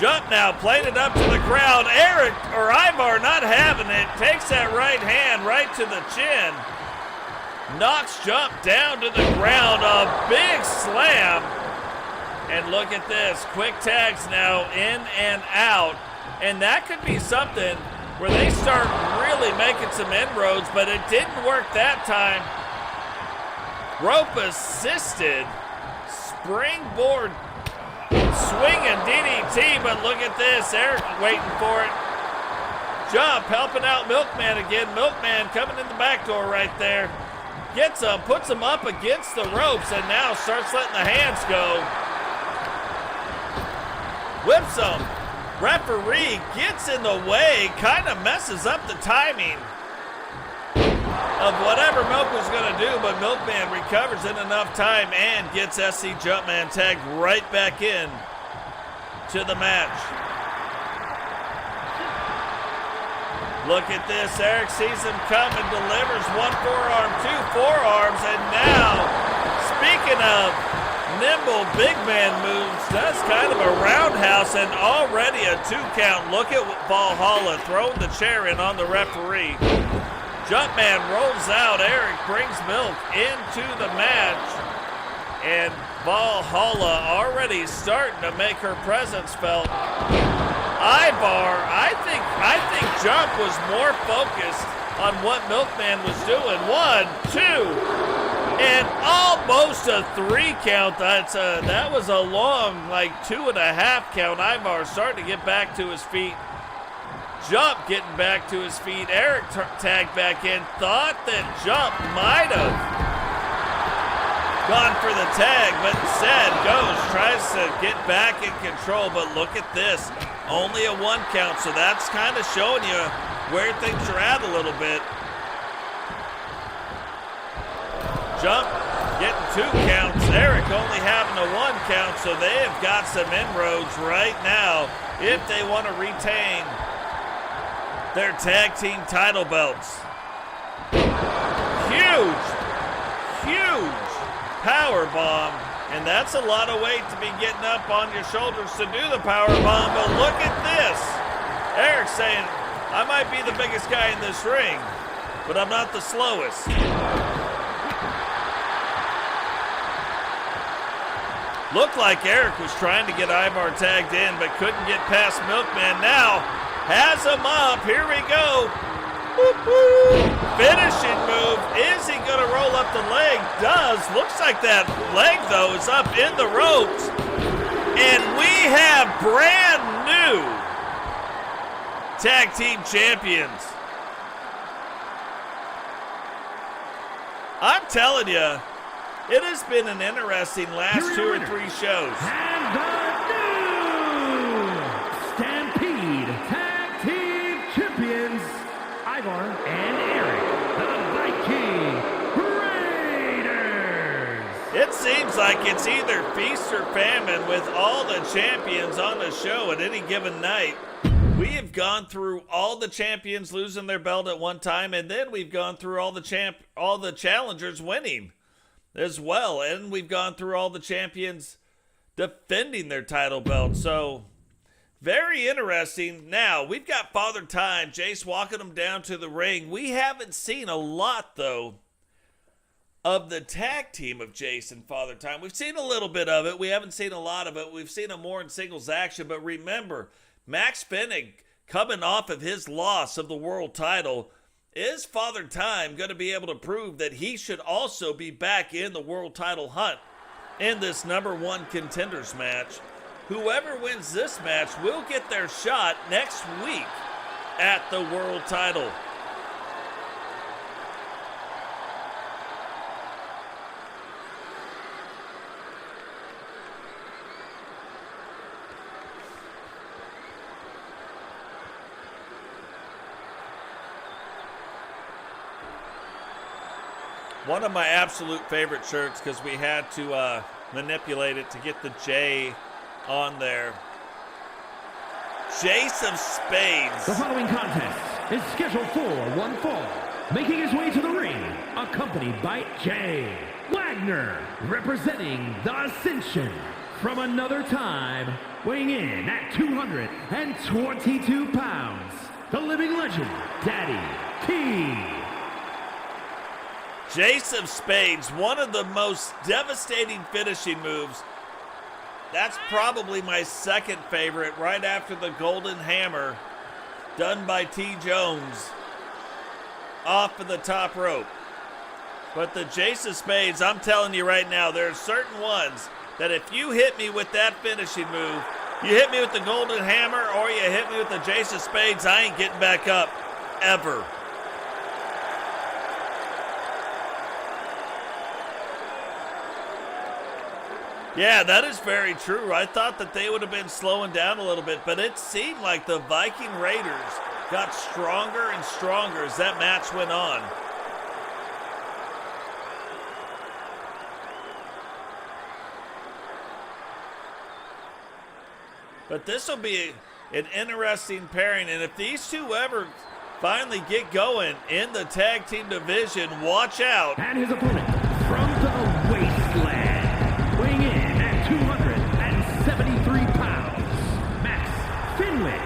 Jump now, playing it up to the crowd. Erik, or Ivar, not having it. Takes that right hand right to the chin. Knocks Jump down to the ground. A big slam. And look at this. Quick tags now in and out. And that could be something where they start really making some inroads, but it didn't work that time. Rope assisted. Springboard swinging DDT, but look at this. Erik waiting for it. Jump helping out Milkman again. Milkman coming in the back door right there. Gets him, puts him up against the ropes, and now starts letting the hands go. Whips him. Referee gets in the way, kind of messes up the timing. of whatever Milk was going to do, but Milkman recovers in enough time and gets SCJumpman tagged right back in to the match. Look at this. Erik sees him coming, delivers one forearm, two forearms, and now, speaking of nimble big man moves, that's kind of a roundhouse and already a 2 count. Look at Valhalla throwing the chair in on the referee. Jumpman rolls out. Erik brings Milk into the match, and Valhalla already starting to make her presence felt. Ivar, I think Jump was more focused on what Milkman was doing. 1, 2, and almost a 3 count. That was a long, like 2.5 count. Ivar starting to get back to his feet. Jump getting back to his feet. Erik tagged back in. Thought that Jump might have gone for the tag, but instead tries to get back in control. But look at this. Only a 1 count, so that's kind of showing you where things are at a little bit. Jump getting 2 counts. Erik only having a 1 count, so they have got some inroads right now if they want to retain their tag team title belts. Huge power bomb. And that's a lot of weight to be getting up on your shoulders to do the power bomb, but look at this. Erik saying, I might be the biggest guy in this ring, but I'm not the slowest. Looked like Erik was trying to get Ivar tagged in, but couldn't get past Milkman. Now has him up. Here we go. Finishing move. Is he going to roll up the leg? Does. Looks like that leg, though, is up in the ropes. And we have brand new tag team champions. I'm telling you, it has been an interesting last 2 or 3 shows. And the new Stampede Tag Team Champions, Ivar and Erik, the Viking Raiders. It seems like it's either feast or famine with all the champions on the show at any given night. We have gone through all the champions losing their belt at one time, and then we've gone through all the challengers winning as well, and we've gone through all the champions defending their title belt. So very interesting. Now, we've got Father Time, Jace walking them down to the ring. We haven't seen a lot, though, of the tag team of Jace and Father Time. We've seen a little bit of it. We haven't seen a lot of it. We've seen them more in singles action. But remember, Max-Fenig coming off of his loss of the world title. Is Father Time going to be able to prove that he should also be back in the world title hunt in this #1 contenders match? Whoever wins this match will get their shot next week at the world title. One of my absolute favorite shirts, because we had to manipulate it to get the J on there. Jace of Spades. The following contest is scheduled for one fall. Making his way to the ring, accompanied by Jay Wagner, representing the Ascension from another time, weighing in at 222 pounds, the living legend, Daddy T. Jace of Spades, one of the most devastating finishing moves. That's probably my second favorite, right after the Golden Hammer, done by T. Jones, off of the top rope. But the Jace of Spades, I'm telling you right now, there are certain ones that if you hit me with that finishing move, you hit me with the Golden Hammer or you hit me with the Jace of Spades, I ain't getting back up, ever. Yeah, that is very true. I thought that they would have been slowing down a little bit, but it seemed like the Viking Raiders got stronger and stronger as that match went on. But this will be an interesting pairing. And if these two ever finally get going in the tag team division, watch out. And his opponent from the wasteland, weighing in at 273 pounds, Max-Fenig.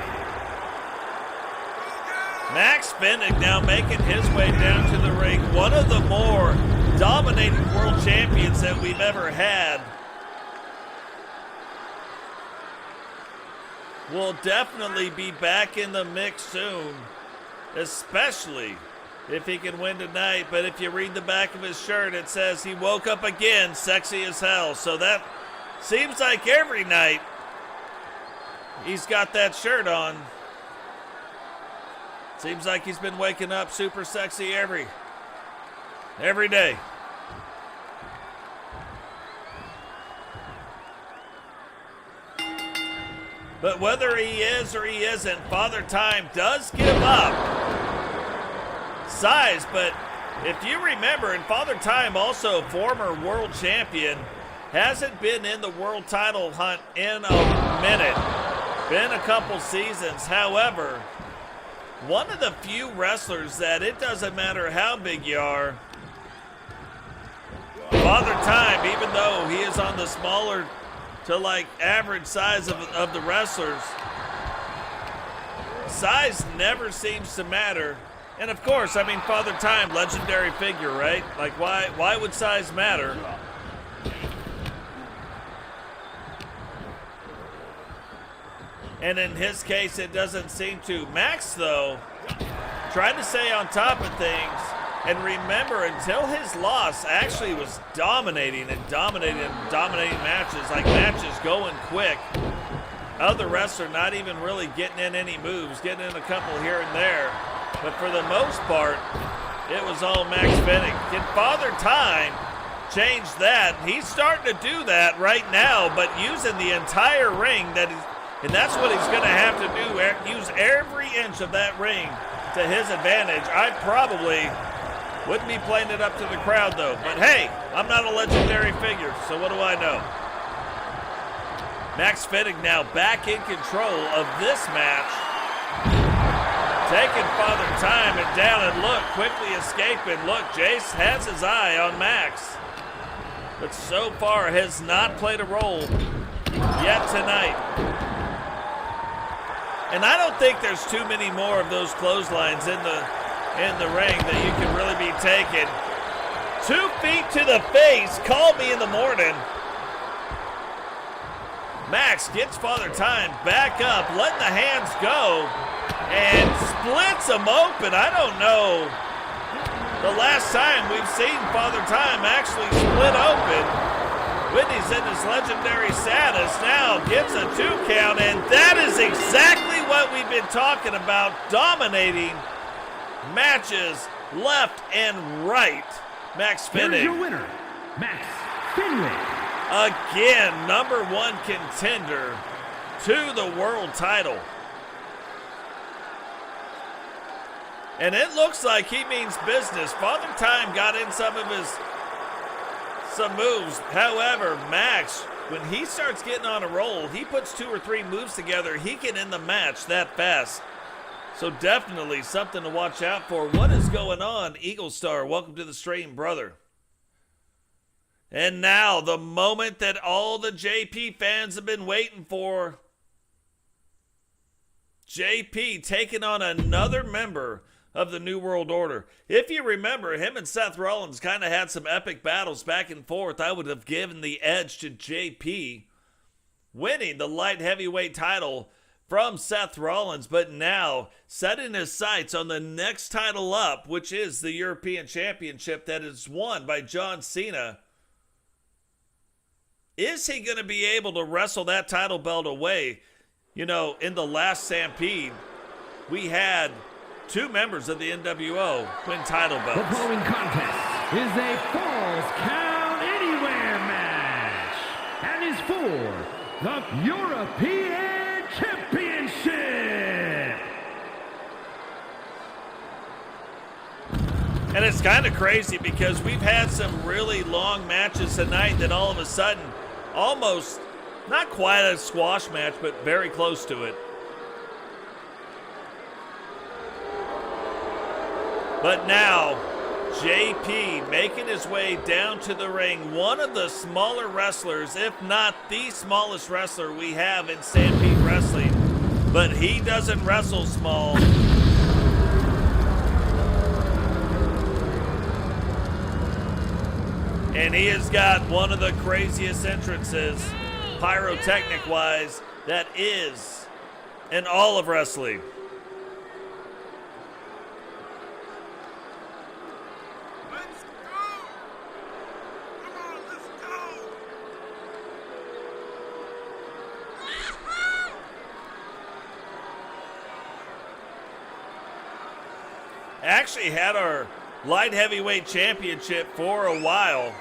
Max-Fenig now making his way down to the ring. One of the more dominating world champions that we've ever had. Will definitely be back in the mix soon, especially if he can win tonight. But if you read the back of his shirt, it says he woke up again sexy as hell. So that seems like every night he's got that shirt on. Seems like he's been waking up super sexy every day. But whether he is or he isn't, Father Time does give up size. But if you remember, and Father Time, also former world champion, hasn't been in the world title hunt in a minute. Been a couple seasons. However, one of the few wrestlers that it doesn't matter how big you are, Father Time, even though he is on the smaller to like average size of the wrestlers, size never seems to matter. And of course, I mean, Father Time, legendary figure, right? Like, why would size matter? And in his case, it doesn't seem to. Max, though, trying to stay on top of things. And remember, until his loss, actually was dominating matches, like matches going quick. Other wrestlers not even really getting in any moves, getting in a couple here and there. But for the most part, it was all Max-Fenig. Can Father Time change that? He's starting to do that right now, but using the entire ring, and that's what he's going to have to do, use every inch of that ring to his advantage. I probably wouldn't be playing it up to the crowd, though. But hey, I'm not a legendary figure, so what do I know? Max-Fenig now back in control of this match. Taking Father Time and down, and look, quickly escaping. Look, Jace has his eye on Max, but so far has not played a role yet tonight. And I don't think there's too many more of those clotheslines in the ring that you can really be taken. 2 feet to the face, call me in the morning. Max gets Father Time back up, letting the hands go, and splits him open. I don't know the last time we've seen Father Time actually split open. Whitney's in his legendary status now, gets a 2 count, and that is exactly what we've been talking about, dominating matches left and right. Max-Fenig. Here's your winner, Max-Fenig. Again, #1 contender to the world title. And it looks like he means business. Father Time got in some moves. However, Max, when he starts getting on a roll, he puts 2 or 3 moves together. He can end the match that fast. So definitely something to watch out for. What is going on, Eagle Star? Welcome to the stream, brother. And now, the moment that all the JP fans have been waiting for. JP taking on another member of the New World Order. If you remember, him and Seth Rollins kind of had some epic battles back and forth. I would have given the edge to JP winning the light heavyweight title from Seth Rollins, but now setting his sights on the next title up, which is the European Championship that is won by John Cena. Is he going to be able to wrestle that title belt away? You know, in the last Stampede, we had 2 members of the NWO win title belts. The following contest is a Falls Count Anywhere match and is for the European Championship. And it's kind of crazy because we've had some really long matches tonight that all of a sudden almost Not quite a squash match, but very close to it. But now, JP making his way down to the ring, one of the smaller wrestlers, if not the smallest wrestler we have in Stampede Wrestling, but he doesn't wrestle small. And he has got one of the craziest entrances, pyrotechnic-wise, that is in all of wrestling. Actually had our light heavyweight championship for a while.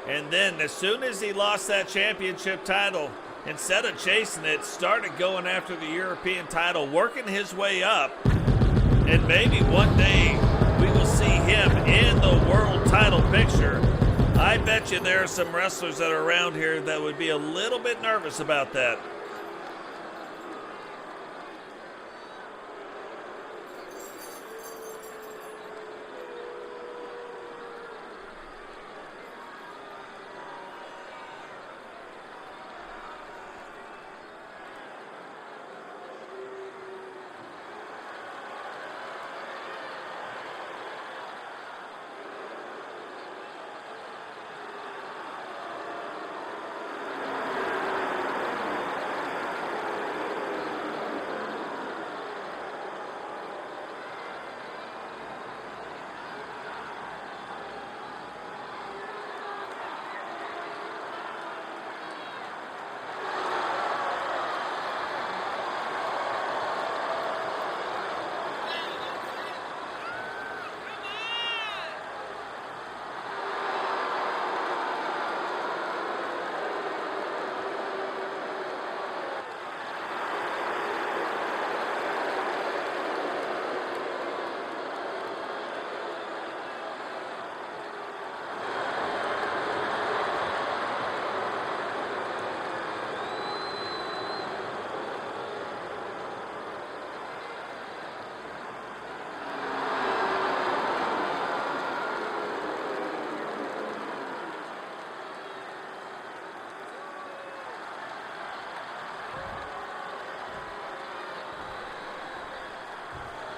And then as soon as he lost that championship title, instead of chasing it, started going after the European title, working his way up. And maybe one day we will see him in the world title picture. I bet you there are some wrestlers that are around here that would be a little bit nervous about that.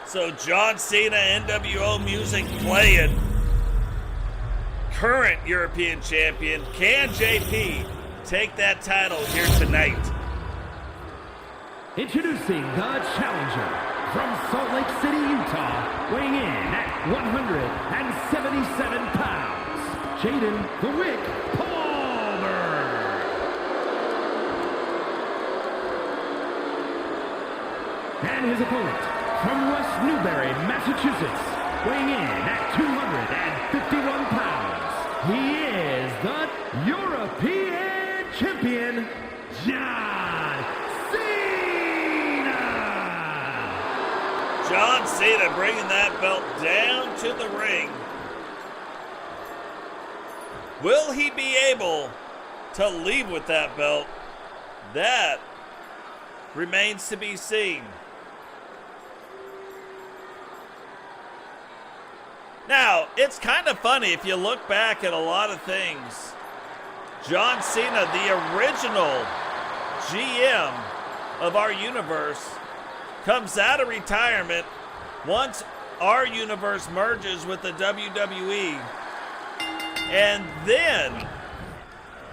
So John Cena, NWO music playing. Current European champion. Can JP take that title here tonight? Introducing the challenger from Salt Lake City, Utah, weighing in at 177 pounds, Jaden the Wick Palmer. And his opponent from West Newbury, Massachusetts, weighing in at 251 pounds, he is the European champion, John Cena! John Cena bringing that belt down to the ring. Will he be able to leave with that belt? That remains to be seen. Now, it's kind of funny if you look back at a lot of things. John Cena, the original GM of our universe, comes out of retirement once our universe merges with the WWE, and then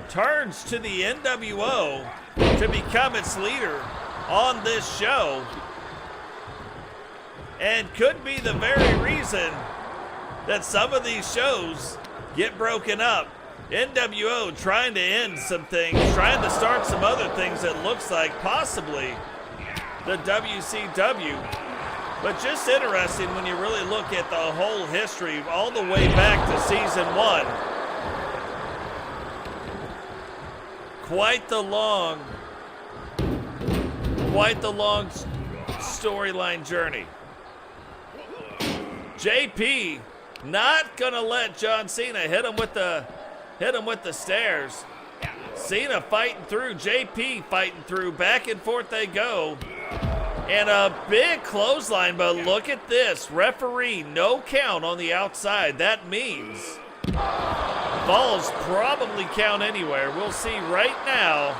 turns to the NWO to become its leader on this show, and could be the very reason that some of these shows get broken up. NWO trying to end some things, trying to start some other things that looks like possibly the WCW. But just interesting when you really look at the whole history all the way back to season 1. Quite the long storyline journey. JP not gonna let John Cena hit him with the Hit him with the stairs. Cena fighting through, JP fighting through, back and forth they go. And a big clothesline, but look at this. Referee, no count on the outside. That means falls probably count anywhere. We'll see right now.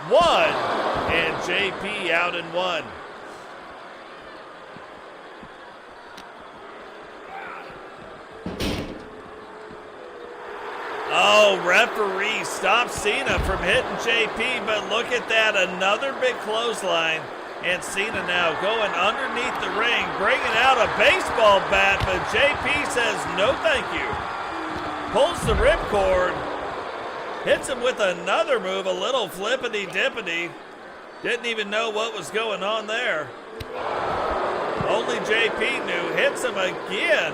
1, and JP out in 1. Oh, referee stops Cena from hitting JP, but look at that, another big clothesline. And Cena now going underneath the ring, bringing out a baseball bat, but JP says no thank you. Pulls the ripcord, hits him with another move, a little flippity-dippity. Didn't even know what was going on there. Only JP knew, hits him again.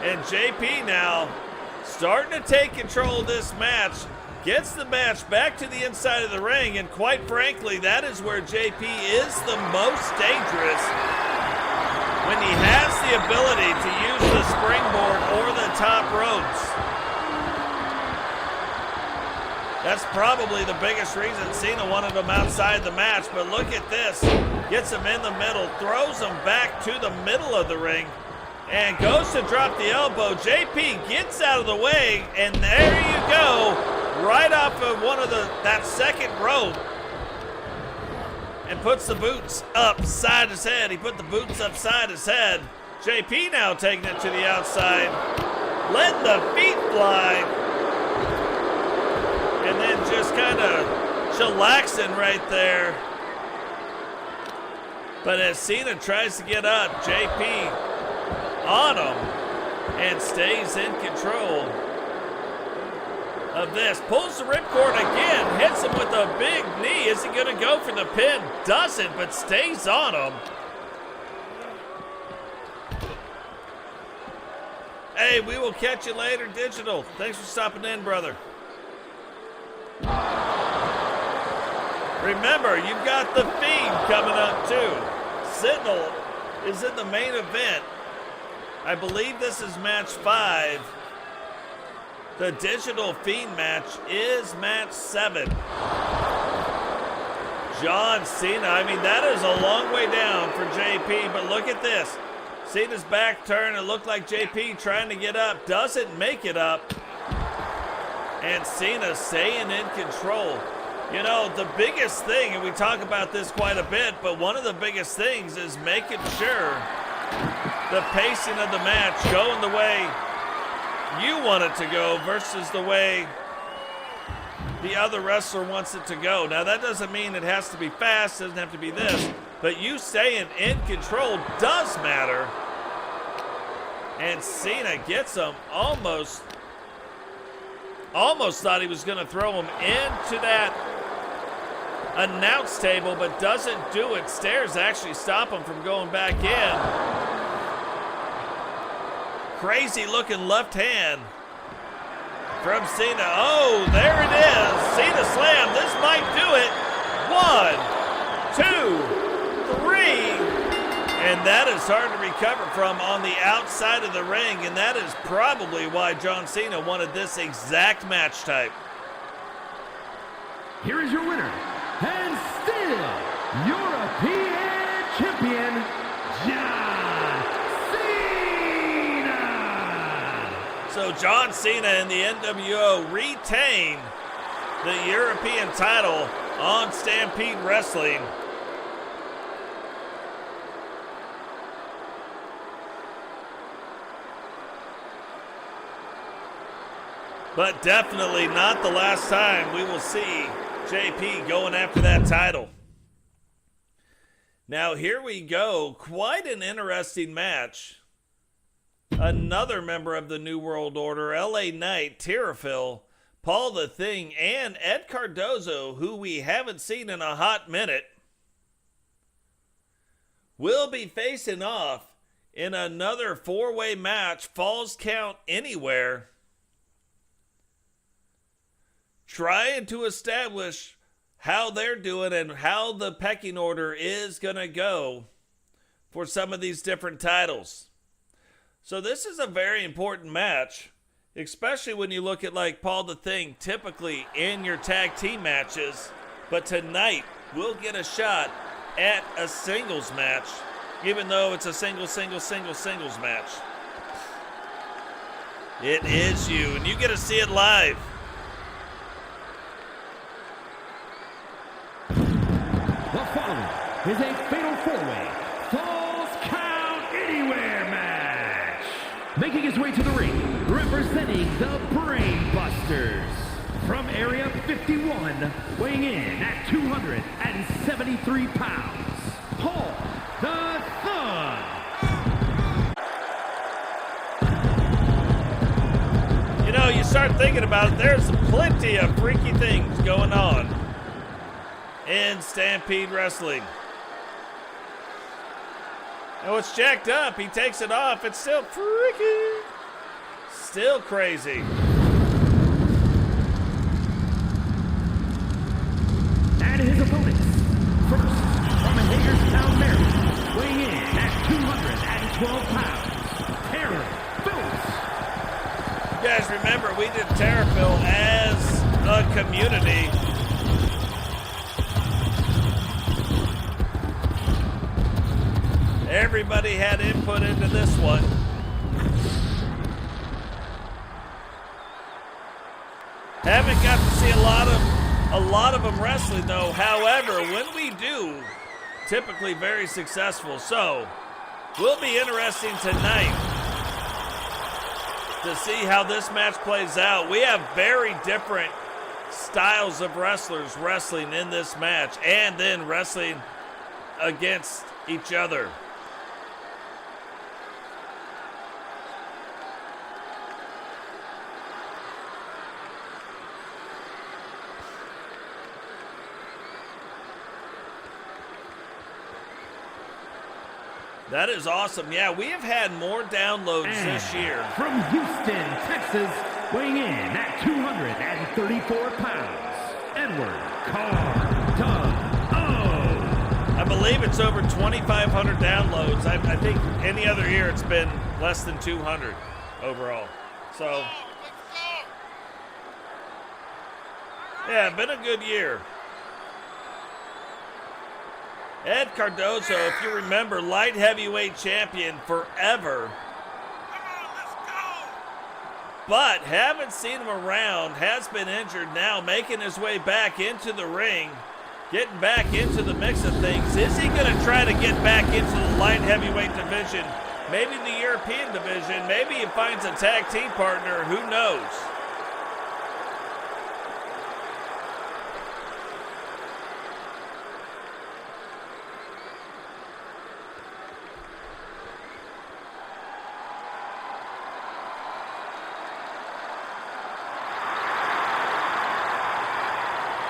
And JP now starting to take control of this match, gets the match back to the inside of the ring, and quite frankly, that is where JP is the most dangerous, when he has the ability to use the springboard or the top ropes. That's probably the biggest reason Cena wanted him outside the match, but look at this. Gets him in the middle, throws him back to the middle of the ring, and goes to drop the elbow. JP gets out of the way, and there you go, right off of that second rope, and puts the boots upside his head. He put the boots upside his head. JP now taking it to the outside, letting the feet fly, and then just kind of chillaxing right there. But as Cena tries to get up, JP on him and stays in control of this. Pulls the ripcord again, hits him with a big knee. Is he going to go for the pin? Doesn't, but stays on him. Hey, we will catch you later, Digital. Thanks for stopping in, brother. Remember, you've got the Fiend coming up too. Sentinel is in the main event. I believe this is match 5. The Digital Fiend match is match 7. John Cena, I mean, that is a long way down for JP, but look at this. Cena's back turn, it looked like JP trying to get up, doesn't make it up. And Cena staying in control. You know, the biggest thing, and we talk about this quite a bit, but one of the biggest things is making sure the pacing of the match going the way you want it to go versus the way the other wrestler wants it to go. Now, that doesn't mean it has to be fast, doesn't have to be this, but you staying in control does matter. And Cena gets him almost thought he was going to throw him into that announce table, but doesn't do it. Stairs actually stop him from going back in. Crazy looking left hand from Cena. Oh, there it is. Cena slam. This might do it. 1, 2, 3. And that is hard to recover from on the outside of the ring. And that is probably why John Cena wanted this exact match type. Here is your winner, and still European champion, John Cena. So John Cena and the NWO retain the European title on Stampede Wrestling. But definitely not the last time we will see JP going after that title. Now here we go. Quite an interesting match. Another member of the New World Order, LA Knight, Tierfel, Paul the Thing, and Ed Cardozo, who we haven't seen in a hot minute, will be facing off in another 4-way match, Falls Count Anywhere, trying to establish how they're doing and how the pecking order is going to go for some of these different titles. So this is a very important match. Especially when you look at like Paul the Thing typically in your tag team matches. But tonight, we'll get a shot at a singles match, even though it's a singles match. It is you, and you get to see it live. The following is a fatal four-way Falls Count Anywhere match. Making his way to the ring, representing the Brainbusters. From Area 51, weighing in at 273 pounds, Paul the Thug. You know, you start thinking about it, there's plenty of freaky things going on in Stampede Wrestling. And what's jacked up, he takes it off, it's still freaky. Still crazy. And his opponents, first from Hagerstown, Maryland, weighing in at 212 pounds, Tierfel. You guys remember, we did Tierfel as a community. Everybody had input into this one. Haven't got to see a lot of them wrestling though. However, when we do, typically very successful. So, will be interesting tonight to see how this match plays out. We have very different styles of wrestlers wrestling in this match and then wrestling against each other. That is awesome. Yeah, we have had more downloads this year. From Houston, Texas, weighing in at 234 pounds, Edward Cardozo. I believe it's over 2,500 downloads. I think any other year it's been less than 200 overall. So, yeah, been a good year. Ed Cardozo, if you remember, light heavyweight champion forever. But haven't seen him around, has been injured now, making his way back into the ring, getting back into the mix of things. Is he going to try to get back into the light heavyweight division? Maybe the European division. Maybe he finds a tag team partner. Who knows?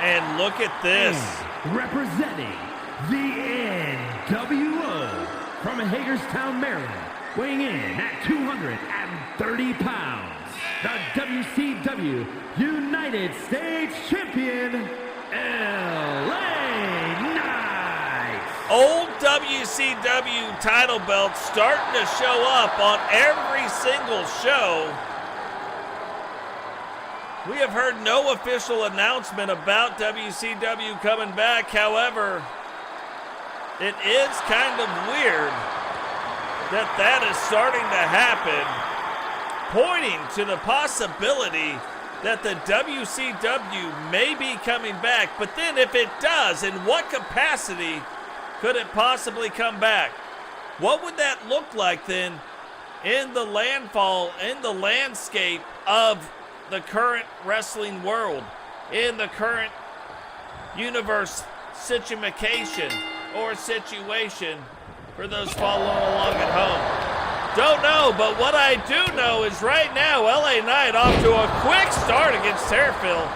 And look at this. And representing the NWO from Hagerstown, Maryland, weighing in at 230 pounds, the WCW United States Champion, LA Knight. Old WCW title belt starting to show up on every single show. We have heard no official announcement about WCW coming back. However, it is kind of weird that is starting to happen, pointing to the possibility that the WCW may be coming back. But then if it does, in what capacity could it possibly come back? What would that look like then in the landfall, in the landscape of the current wrestling world, in the current universe situation for those following along at home? Don't know, but what I do know is right now LA Knight off to a quick start against Tierfel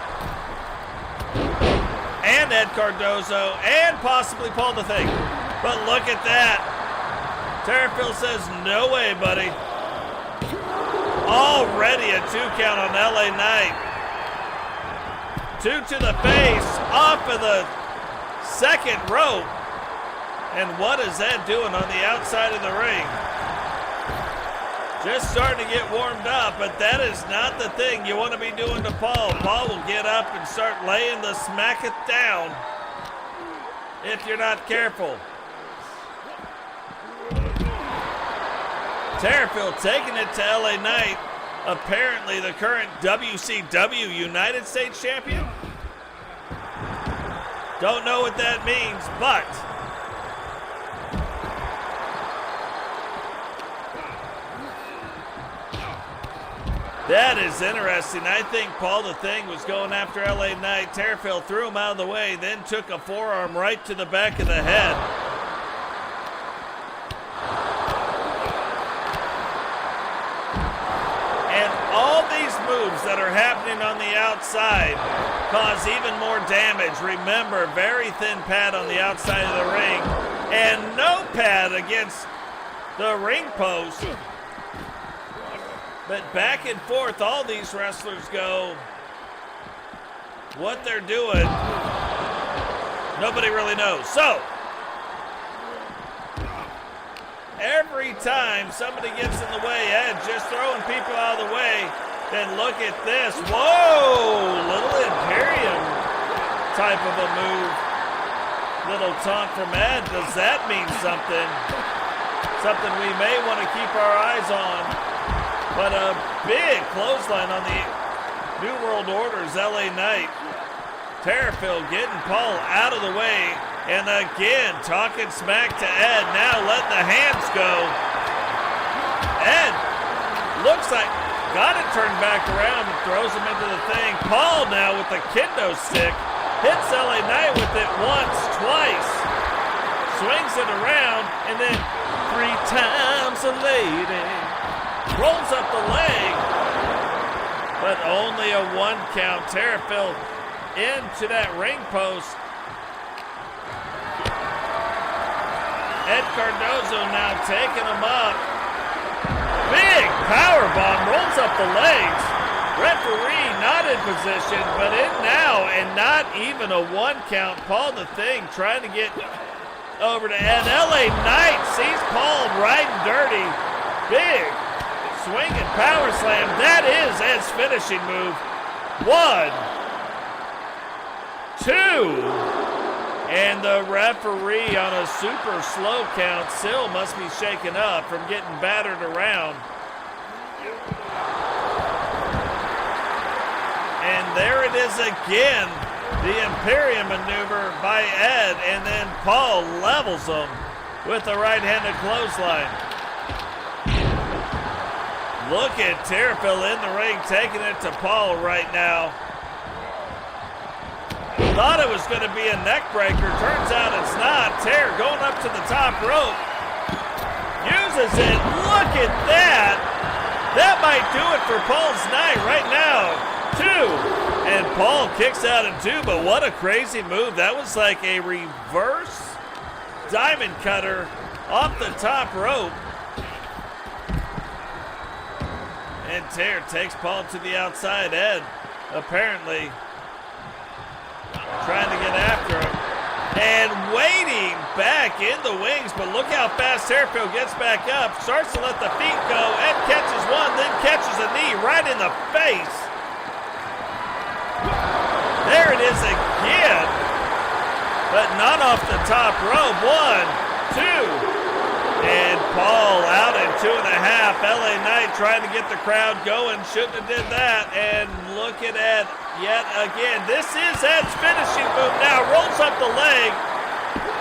and Ed Cardozo and possibly Paul the Thing. But look at that. Tierfel says, no way, buddy. Already a 2 count on LA Knight. 2 to the face, off of the second rope. And what is that doing on the outside of the ring? Just starting to get warmed up, but that is not the thing you want to be doing to Paul. Paul will get up and start laying the smack it down if you're not careful. Tierfel taking it to LA Knight, apparently the current WCW United States champion. Don't know what that means, but that is interesting. I think Paul the Thing was going after LA Knight. Tierfel threw him out of the way, then took a forearm right to the back of the head. And all these moves that are happening on the outside cause even more damage. Remember, very thin pad on the outside of the ring and no pad against the ring post. But back and forth, all these wrestlers go. What they're doing, nobody really knows. So, every time somebody gets in the way, Ed just throwing people out of the way. Then look at this. Whoa! Little Imperium type of a move. Little taunt from Ed. Does that mean something? Something we may want to keep our eyes on. But a big clothesline on the New World Order's LA Knight. Tierfel getting Paul out of the way. And again, talking smack to Ed. Now letting the hands go. Ed looks like got it turned back around and throws him into the thing. Paul now with the kendo stick. Hits LA Knight with it once, twice. Swings it around and then 3 times a lady. Rolls up the leg. But only a 1 count. Tierfel into that ring post. Ed Cardozo now taking him up. Big power bomb, rolls up the legs. Referee not in position, but in now, and not even a 1 count. Paul the Thing trying to get over to Ed. LA Knight sees Paul riding dirty. Big swinging power slam. That is Ed's finishing move. 1, 2. And the referee on a super slow count still must be shaken up from getting battered around. And there it is again, the Imperium maneuver by Ed, and then Paul levels him with the right-handed clothesline. Look at Tierfel in the ring taking it to Paul right now. Thought it was going to be a neck breaker. Turns out it's not. Tier going up to the top rope. Uses it. Look at that. That might do it for Paul's night right now. 2. And Paul kicks out in 2, but what a crazy move. That was like a reverse diamond cutter off the top rope. And Tier takes Paul to the outside. Ed apparently trying to get after him. And waiting back in the wings, but look how fast Tierfel gets back up. Starts to let the feet go. Ed catches one, then catches a knee right in the face. There it is again. But not off the top rope. 1, 2. And Paul out in 2.5. LA Knight trying to get the crowd going. Shouldn't have did that. And look at Ed yet again. This is Ed's finishing move now. Rolls up the leg.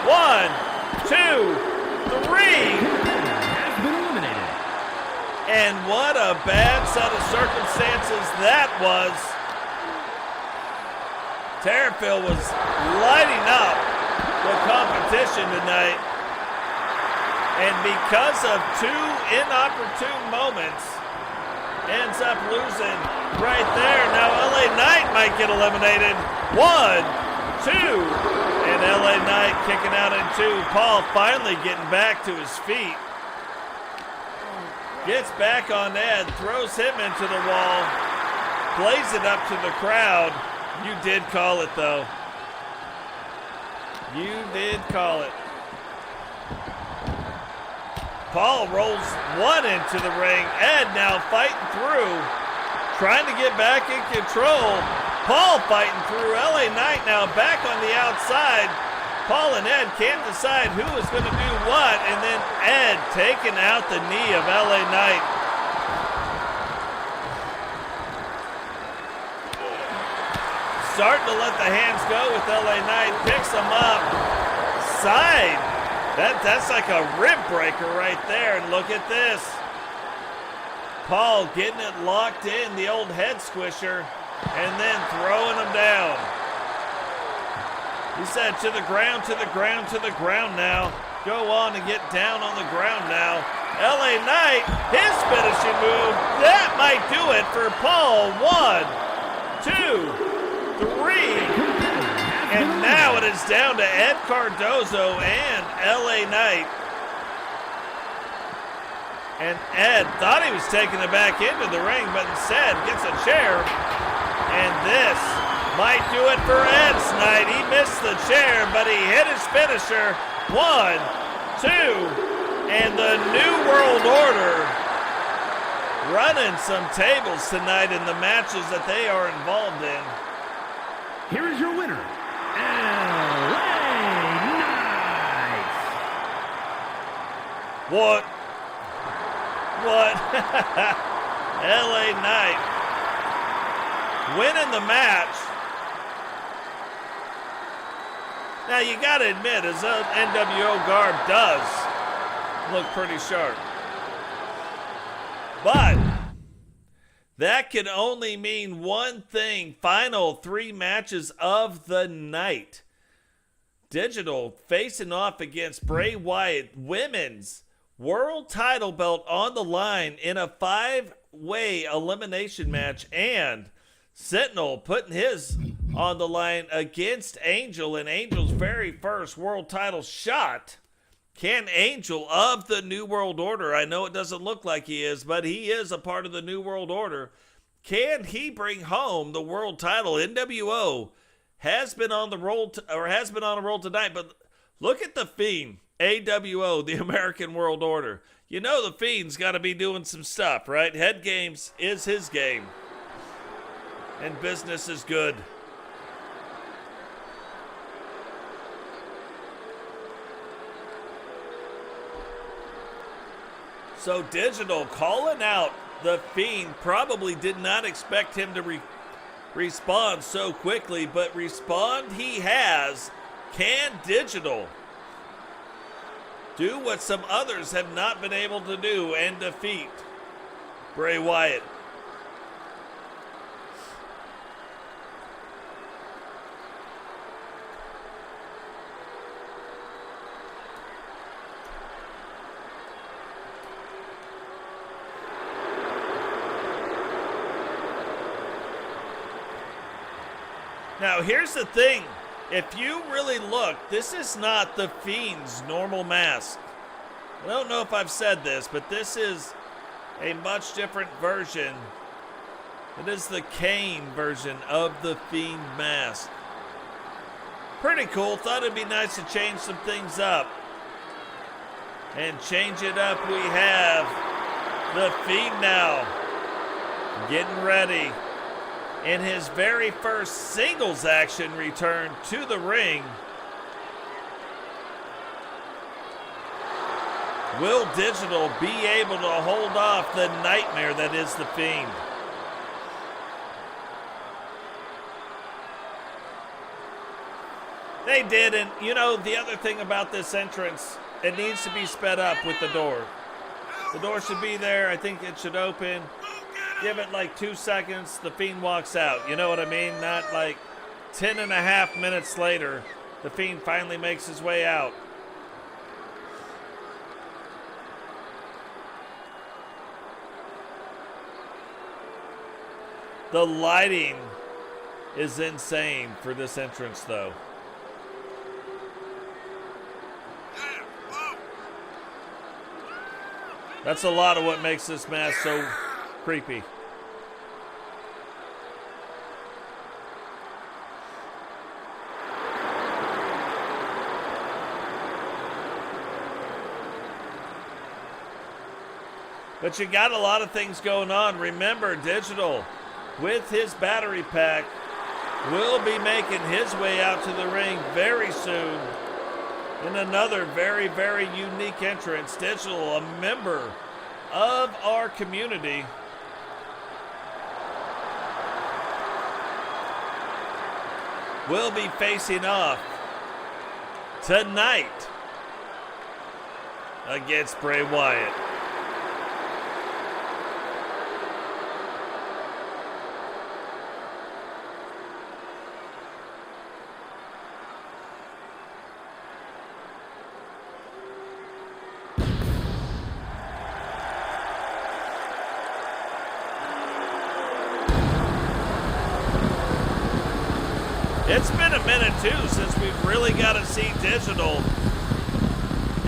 1, 2, 3. Has been eliminated. And what a bad set of circumstances that was. Tierfel was lighting up the competition tonight. And because of 2 inopportune moments, ends up losing right there. Now LA Knight might get eliminated. 1, 2. And LA Knight kicking out in 2. Paul finally getting back to his feet. Gets back on Ed, throws him into the wall, plays it up to the crowd. You did call it though. You did call it. Paul rolls one into the ring. Ed now fighting through, trying to get back in control. Paul fighting through. LA Knight now back on the outside. Paul and Ed can't decide who is going to do what, and then Ed taking out the knee of LA Knight. Starting to let the hands go with LA Knight, picks him up, side. That's like a rib breaker right there, and look at this. Paul getting it locked in, the old head squisher, and then throwing him down. He said to the ground, to the ground, to the ground now. Go on and get down on the ground now. LA Knight, his finishing move, that might do it for Paul. 1, 2, 3, and now it is down to Ed Cardozo and LA Knight. And Ed thought he was taking it back into the ring, but instead gets a chair. And this might do it for Ed's night. He missed the chair, but he hit his finisher. 1, 2, and the New World Order running some tables tonight in the matches that they are involved in. Here is your winner, LA Knight. What? LA Knight winning the match. Now you got to admit, his NWO garb does look pretty sharp. But that can only mean one thing. Final 3 matches of the night. Digital facing off against Bray Wyatt. Women's world title belt on the line in a 5-way elimination match. And Sentinel putting his on the line against Angel in Angel's very first world title shot. Can Angel of the New World Order, I know it doesn't look like he is, but he is a part of the New World Order. Can he bring home the world title? NWO has been on the roll, has been on a roll tonight, but look at the Fiend, AWO, the American World Order. You know the Fiend's got to be doing some stuff, right? Head games is his game, and business is good. So Digital calling out the Fiend. Probably did not expect him to respond so quickly, but respond he has. Can Digital do what some others have not been able to do and defeat Bray Wyatt? Now, here's the thing. If you really look, this is not the Fiend's normal mask. I don't know if I've said this, but this is a much different version. It is the Kane version of the Fiend mask. Pretty cool. Thought it'd be nice to change some things up. And change it up, we have the Fiend now getting ready. In his very first singles action return to the ring. Will Digital be able to hold off the nightmare that is the Fiend? They did, and you know, the other thing about this entrance, it needs to be sped up with the door. The door should be there. I think it should open. Give it like 2 seconds, the Fiend walks out. You know what I mean? Not like 10.5 minutes later, the Fiend finally makes his way out. The lighting is insane for this entrance, though. That's a lot of what makes this mask so creepy. But you got a lot of things going on. Remember, Digital, with his battery pack, will be making his way out to the ring very soon in another very, very unique entrance. Digital, a member of our community. Will be facing off tonight against Bray Wyatt. It's been a minute, too, since we've really got to see Digital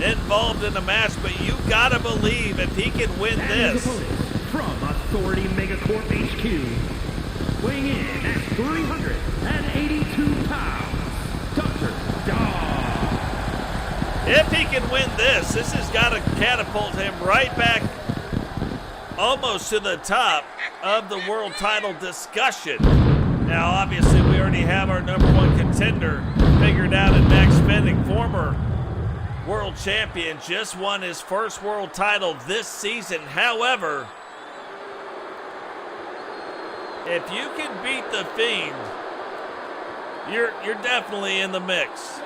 involved in the match, but you got to believe if he can win this. From Authority Megacorp HQ, weighing in at 382 pounds, Dr. Dog. If he can win this has got to catapult him right back almost to the top of the world title discussion. Now, obviously, we already have our number one contender figured out in Max-Fenig, former world champion, just won his first world title this season. However, if you can beat the Fiend, you're definitely in the mix.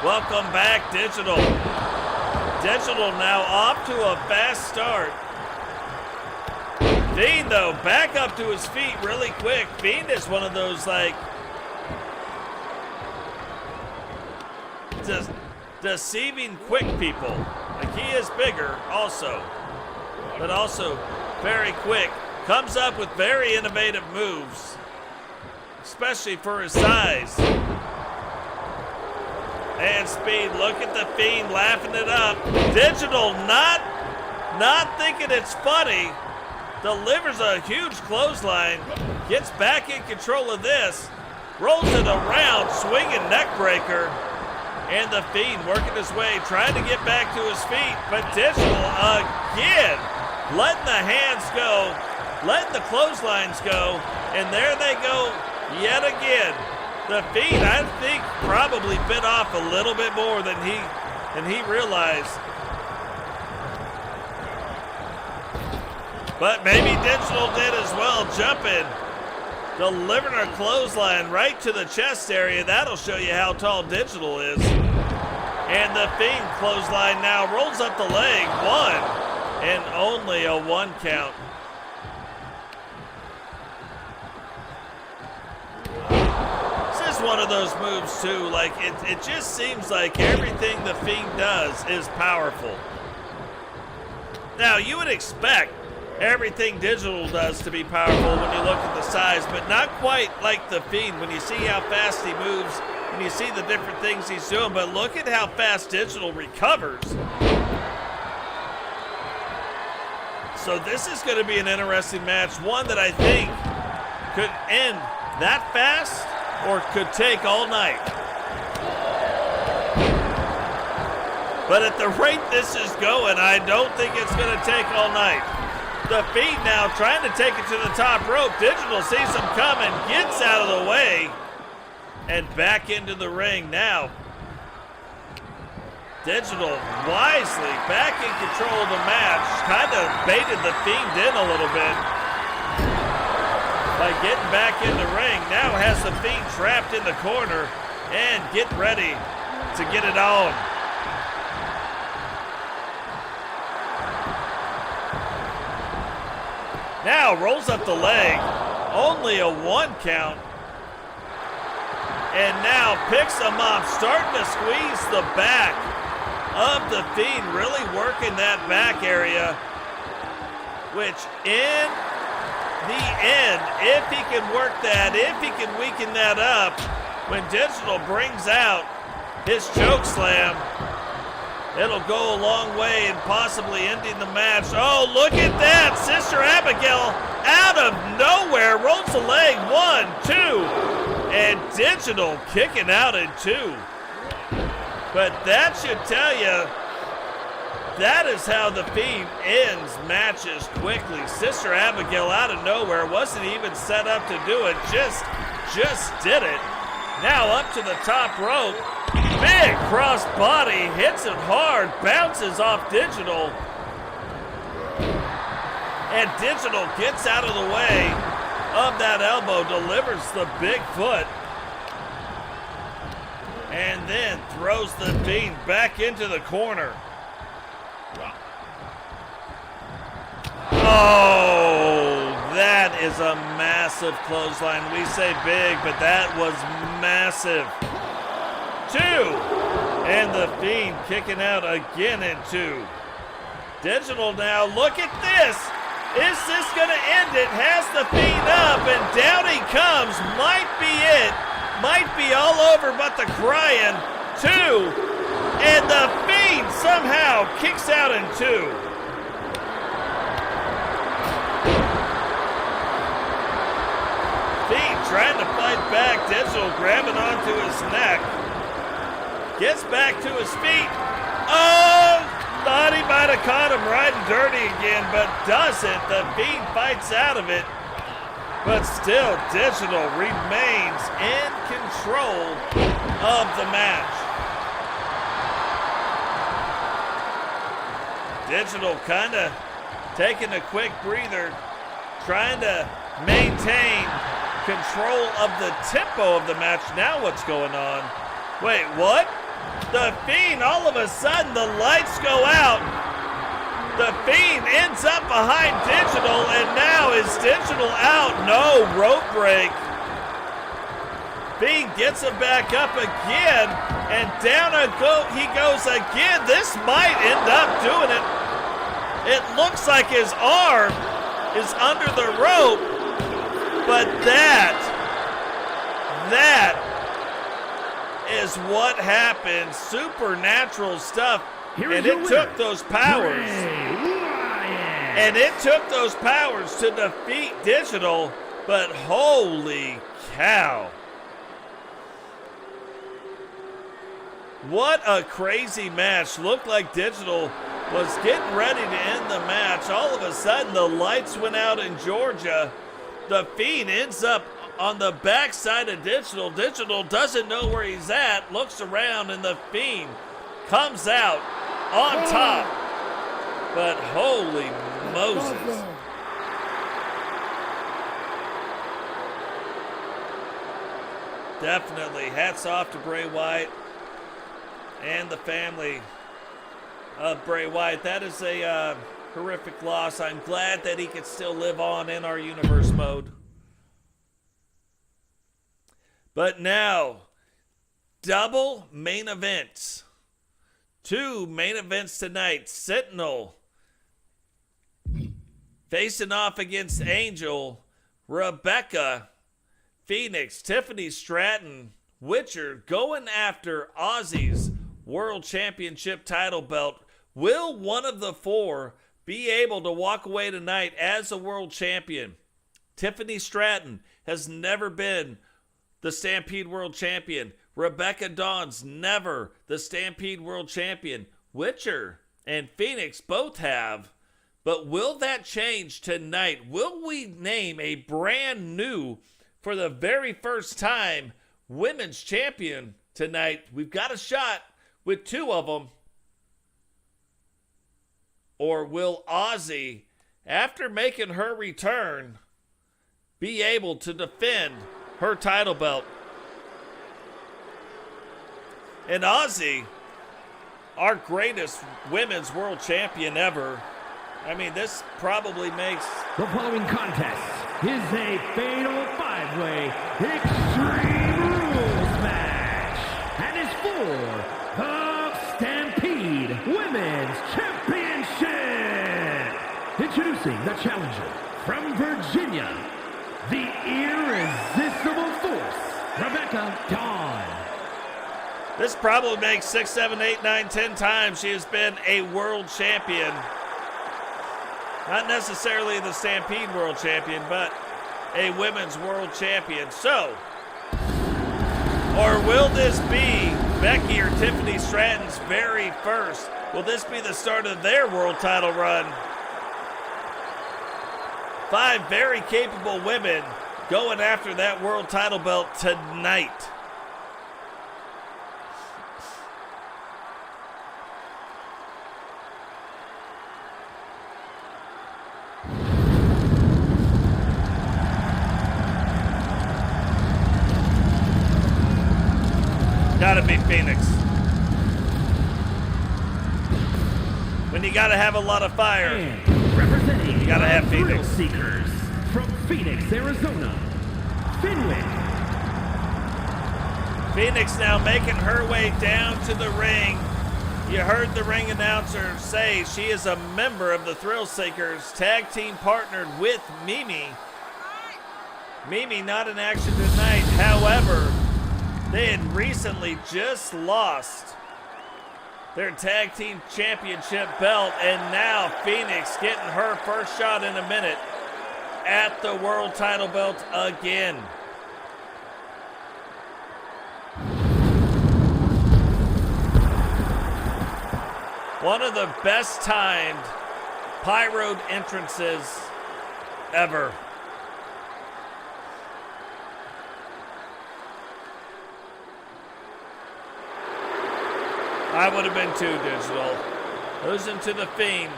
Welcome back, Digital. Digital now off to a fast start. Fiend, though, back up to his feet really quick. Fiend is one of those, like, deceiving quick people. Like, he is bigger also, but also very quick. Comes up with very innovative moves, especially for his size and speed. Look at the Fiend laughing it up. Digital not thinking it's funny. Delivers a huge clothesline. Gets back in control of this. Rolls it around, swinging neck breaker. And the Fiend working his way, trying to get back to his feet. But Digital again, letting the hands go, letting the clotheslines go. And there they go yet again. The Fiend, I think, probably bit off a little bit more than he realized. But maybe Digital did as well, jumping, delivering a clothesline right to the chest area. That'll show you how tall Digital is. And the Fiend clothesline now rolls up the leg, one, and only a 1 count. One of those moves too, like it just seems like everything the Fiend does is powerful. Now you would expect everything Digital does to be powerful when you look at the size, but not quite like the Fiend when you see how fast he moves, when you see the different things he's doing. But look at how fast Digital recovers. So this is going to be an interesting match, one that I think could end that fast or could take all night. But at the rate this is going, I don't think it's going to take all night. The Fiend now trying to take it to the top rope. Digital sees him coming, gets out of the way, and back into the ring now. Digital wisely back in control of the match. Kind of baited the Fiend in a little bit by getting back in the ring. Now has the Fiend trapped in the corner and getting ready to get it on. Now rolls up the leg, only a 1 count. And now picks him up, starting to squeeze the back of the Fiend, really working that back area, which in the end, if he can work that, if he can weaken that up, when Digital brings out his choke slam, it'll go a long way in possibly ending the match. Oh, look at that. Sister Abigail out out of nowhere, rolls the leg, 1, 2, and Digital kicking out in 2. But that should tell you, that is how the Fiend ends matches quickly. Sister Abigail out of nowhere, wasn't even set up to do it, just did it. Now up to the top rope, big cross body, hits it hard, bounces off Digital. And Digital gets out of the way of that elbow, delivers the big foot, and then throws the Fiend back into the corner. Oh, that is a massive clothesline. We say big, but that was massive. 2, and the Fiend kicking out again in 2. Digital now, look at this. Is this gonna end it? Has the Fiend up, and down he comes. Might be it. Might be all over but the crying. 2, and the Fiend somehow kicks out in 2. Fiend trying to fight back. Digital grabbing onto his neck. Gets back to his feet. Oh! Thought he might have caught him riding dirty again, but doesn't. The Fiend fights out of it. But still, Digital remains in control of the match. Digital kind of taking a quick breather, trying to maintain control of the tempo of the match. Now what's going on? Wait, what? The Fiend, all of a sudden, the lights go out. The Fiend ends up behind Digital, and now is Digital out? No, rope break. Fiend gets him back up again, and down he goes again. This might end up doing it. It looks like his arm is under the rope, but that is what happened. Supernatural stuff. And it took those powers. And it took those powers to defeat Digital, but holy cow. What a crazy match. Looked like Digital was getting ready to end the match. All of a sudden, the lights went out in Georgia. The Fiend ends up on the backside of Digital. Digital doesn't know where he's at, looks around, and the Fiend comes out on top. But holy Moses. Definitely hats off to Bray Wyatt and the family of Bray Wyatt. That is a horrific loss. I'm glad that he could still live on in our universe mode. But now, double main events. 2 main events tonight. Sentinel facing off against Angel. Rebecca, Phoenix, Tiffany, Stratton, Witcher going after Ozzy's World Championship title belt. Will one of the 4 be able to walk away tonight as a world champion? Tiffany Stratton has never been the Stampede World Champion. Rebecca Dawn's never the Stampede World Champion. Witcher and Phoenix both have. But will that change tonight? Will we name a brand new, for the very first time, women's champion tonight? We've got a shot with 2 of them. Or will Ozzy, after making her return, be able to defend her title belt? And Ozzy, our greatest women's world champion ever. I mean, this probably makes... The following contest is a fatal 5-way Extreme Rules match and is for the Stampede Women's Championship. Introducing the challenger from Virginia, the irresistible force, Rebecca Dawn. This probably makes 6, 7, 8, 9, 10 times she has been a world champion. Not necessarily the Stampede World Champion, but a Women's World Champion. So, or will this be Becky or Tiffany Stratton's very first? Will this be the start of their world title run? 5 very capable women going after that world title belt tonight. Gotta be Phoenix. When you gotta have a lot of fire, And representing you gotta have the Phoenix. Thrill Seekers from Phoenix, Arizona, Fenwick. Phoenix now making her way down to the ring. You heard the ring announcer say she is a member of the Thrill Seekers, tag team partnered with Mimi. Mimi not in action tonight, however, they had recently just lost their tag team championship belt, and now Phoenix getting her first shot in a minute at the world title belt again. One of the best timed Pyro entrances ever. I would have been too, Digital. Losing to the Fiend.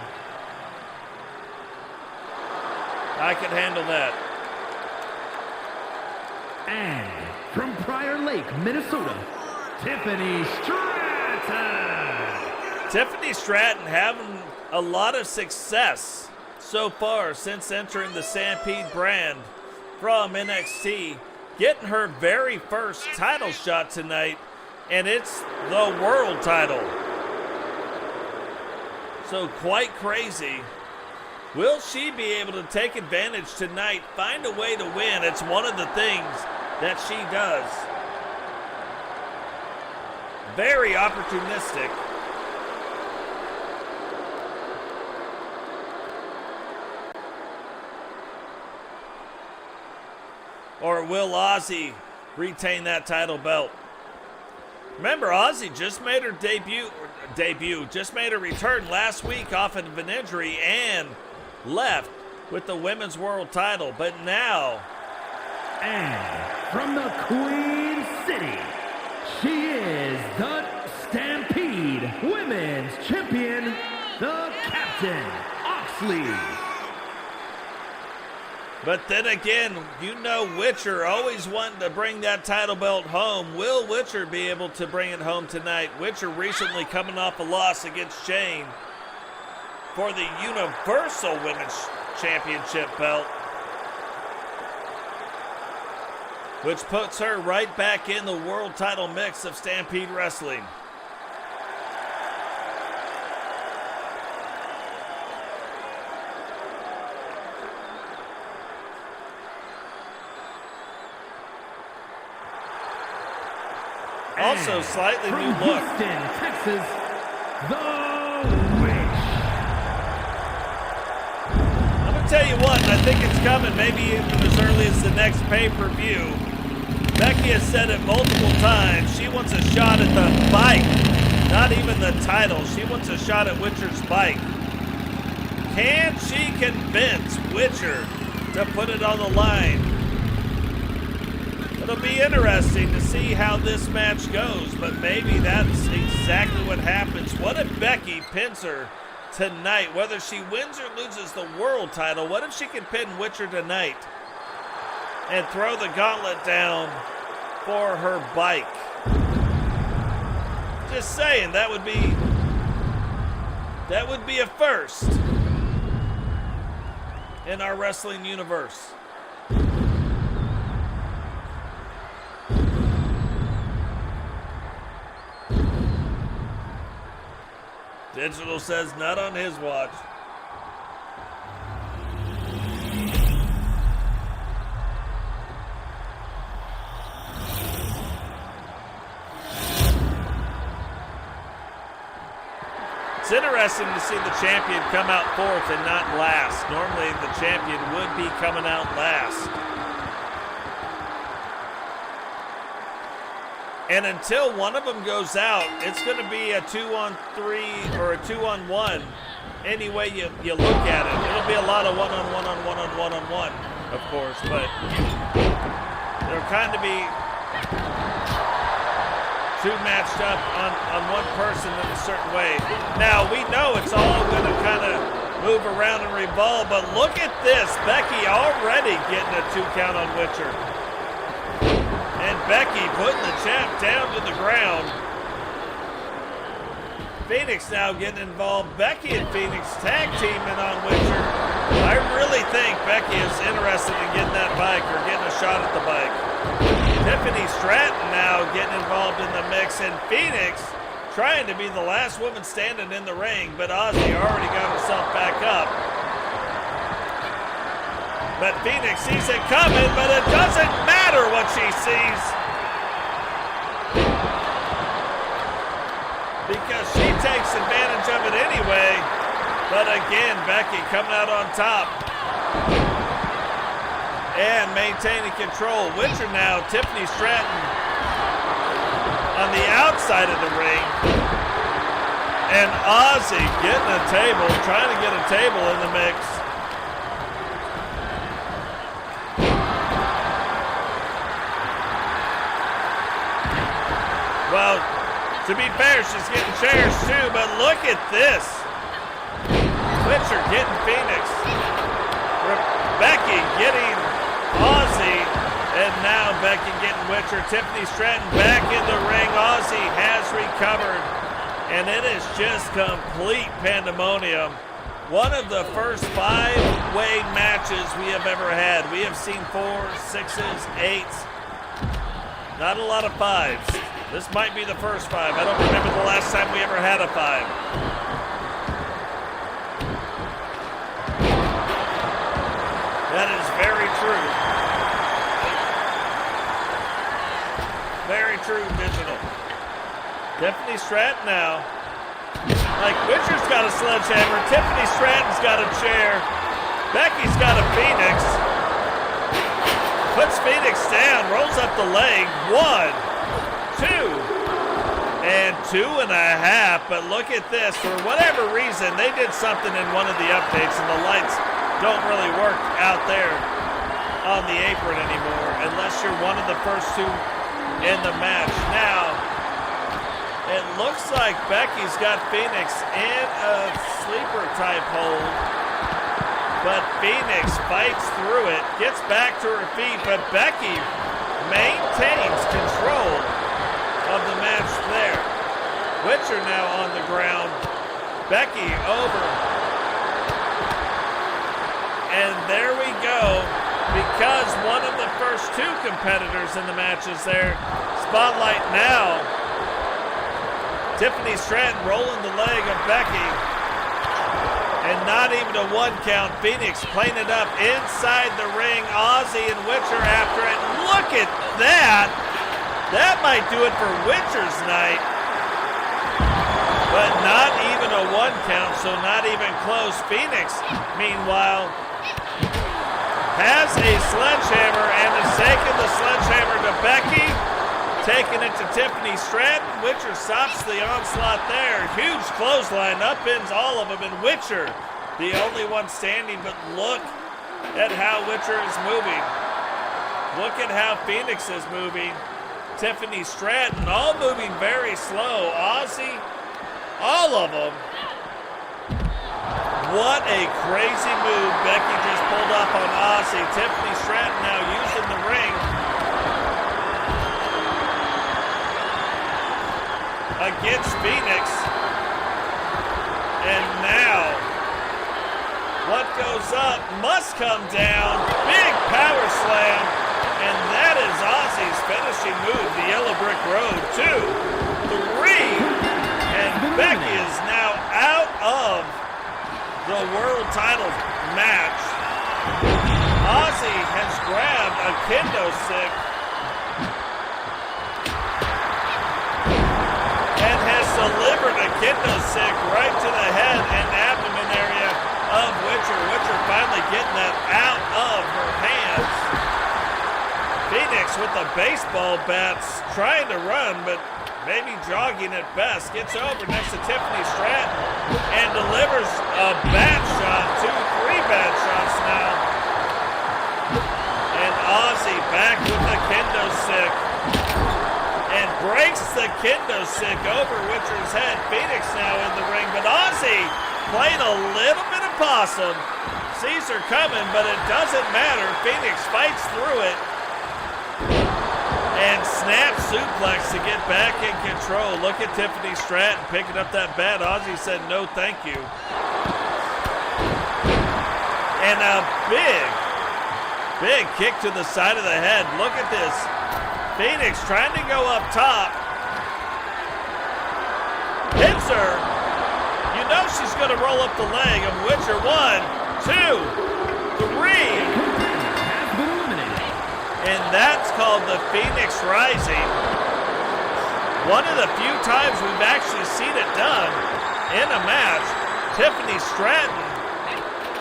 I could handle that. And from Prior Lake, Minnesota, Tiffany Stratton. Tiffany Stratton having a lot of success so far since entering the Stampede brand from NXT. Getting her very first title shot tonight, and it's the world title. So quite crazy. Will she be able to take advantage tonight, find a way to win? It's one of the things that she does. Very opportunistic. Or will Ozzy retain that title belt? Remember, Ozzy just made her just made her return last week off of an injury and left with the women's world title. But now, And from the Queen City, she is the Stampede Women's Champion, the Captain Oxley. but then again, you know Witcher always wanting to bring that title belt home. Will Witcher be able to bring it home tonight? Witcher recently coming off a loss against Shane for the Universal Women's Championship belt, which puts her right back in the world title mix of Stampede Wrestling. Also, slightly From new look. Houston, Texas, the Witch. I'm going to tell you what, and I think it's coming maybe even as early as the next pay-per-view. Becky has said it multiple times. She wants a shot at the bike, not even the title. She wants a shot at Witcher's bike. Can she convince Witcher to put it on the line? It'll be interesting to see how this match goes, but maybe that's exactly what happens. What if Becky pins her tonight? Whether she wins or loses the world title, what if she can pin Witcher tonight and throw the gauntlet down for her bike? Just saying, that would be a first in our wrestling universe. Digital says not on his watch. It's interesting to see the champion come out fourth and not last. Normally the champion would be coming out last. And until one of them goes out, it's going to be a 2-on-3 or a 2-on-1. Any way you look at it. It'll be a lot of one-on-one, of course, but there'll kind of be two matched up on one person in a certain way. Now, we know it's all going to kind of move around and revolve, but look at this. Becky already getting a 2 count on Witcher. And Becky putting the champ down to the ground. Phoenix now getting involved. Becky and Phoenix tag teaming on Witcher. I really think Becky is interested in getting that bike or getting a shot at the bike. Tiffany Stratton now getting involved in the mix, and Phoenix trying to be the last woman standing in the ring, but Ozzy already got herself back up. But Phoenix sees it coming, but it doesn't matter what she sees, because she takes advantage of it anyway. But again, Becky coming out on top and maintaining control. Witcher now, Tiffany Stratton on the outside of the ring. And Ozzy getting a table, trying to get a table in the mix. Well, to be fair, she's getting chairs too, but look at this. Witcher getting Phoenix. Becky getting Ozzy, and now Becky getting Witcher. Tiffany Stratton back in the ring. Ozzy has recovered, and it is just complete pandemonium. One of the first 5-way matches we have ever had. We have seen 4s, 6s, 8s. Not a lot of 5s. This might be the first 5. I don't remember the last time we ever had a 5. That is very true. Very true, Digital. Tiffany Stratton now. Like, Witcher's got a sledgehammer. Tiffany Stratton's got a chair. Becky's got a Phoenix. Puts Phoenix down, rolls up the leg. 1, 2, and 2.5. But look at this. For whatever reason, they did something in one of the updates, and the lights don't really work out there on the apron anymore unless you're one of the first 2 in the match. Now, it looks like Becky's got Phoenix in a sleeper type hold, but Phoenix fights through it, gets back to her feet, but Becky maintains control of the match there. Witcher now on the ground. Becky over. And there we go. Because one of the first 2 competitors in the match is there. Spotlight now. Tiffany Stratton rolling the leg of Becky. And not even a 1 count. Phoenix playing it up inside the ring. Ozzy and Witcher after it. Look at that. That might do it for Witcher's night. But not even a 1 count, so not even close. Phoenix, meanwhile, has a sledgehammer and is taking the sledgehammer to Becky. Taking it to Tiffany Stratton. Witcher stops the onslaught there. Huge clothesline, upends all of them, and Witcher, the only one standing. But look at how Witcher is moving. Look at how Phoenix is moving. Tiffany Stratton, all moving very slow. Ozzy, all of them. What a crazy move Becky just pulled off on Ozzy. Tiffany Stratton now using the ring against Phoenix. And now, what goes up must come down. Big power slam. And that is Ozzy's finishing move, the Yellow Brick Road. 2, 3, and Becky is now out of the world title match. Ozzy has grabbed a kendo stick and has delivered a kendo stick right to the head and abdomen area of Witcher. Witcher finally getting that out of her hands. Phoenix with the baseball bats trying to run, but maybe jogging at best. Gets over next to Tiffany Stratton and delivers a bat shot, 2-3 bat shots now. And Ozzy back with the kendo stick and breaks the kendo stick over Witcher's head. Phoenix now in the ring, but Ozzy playing a little bit of possum. Sees her coming, but it doesn't matter. Phoenix fights through it and snap suplex to get back in control. Look at Tiffany Stratton picking up that bat. Ozzy said no thank you. And a big kick to the side of the head. Look at this. Phoenix trying to go up top. Hits her. You know she's going to roll up the leg of Witcher. 1, 2, 3. And that's called the Phoenix Rising. One of the few times we've actually seen it done in a match. Tiffany Stratton,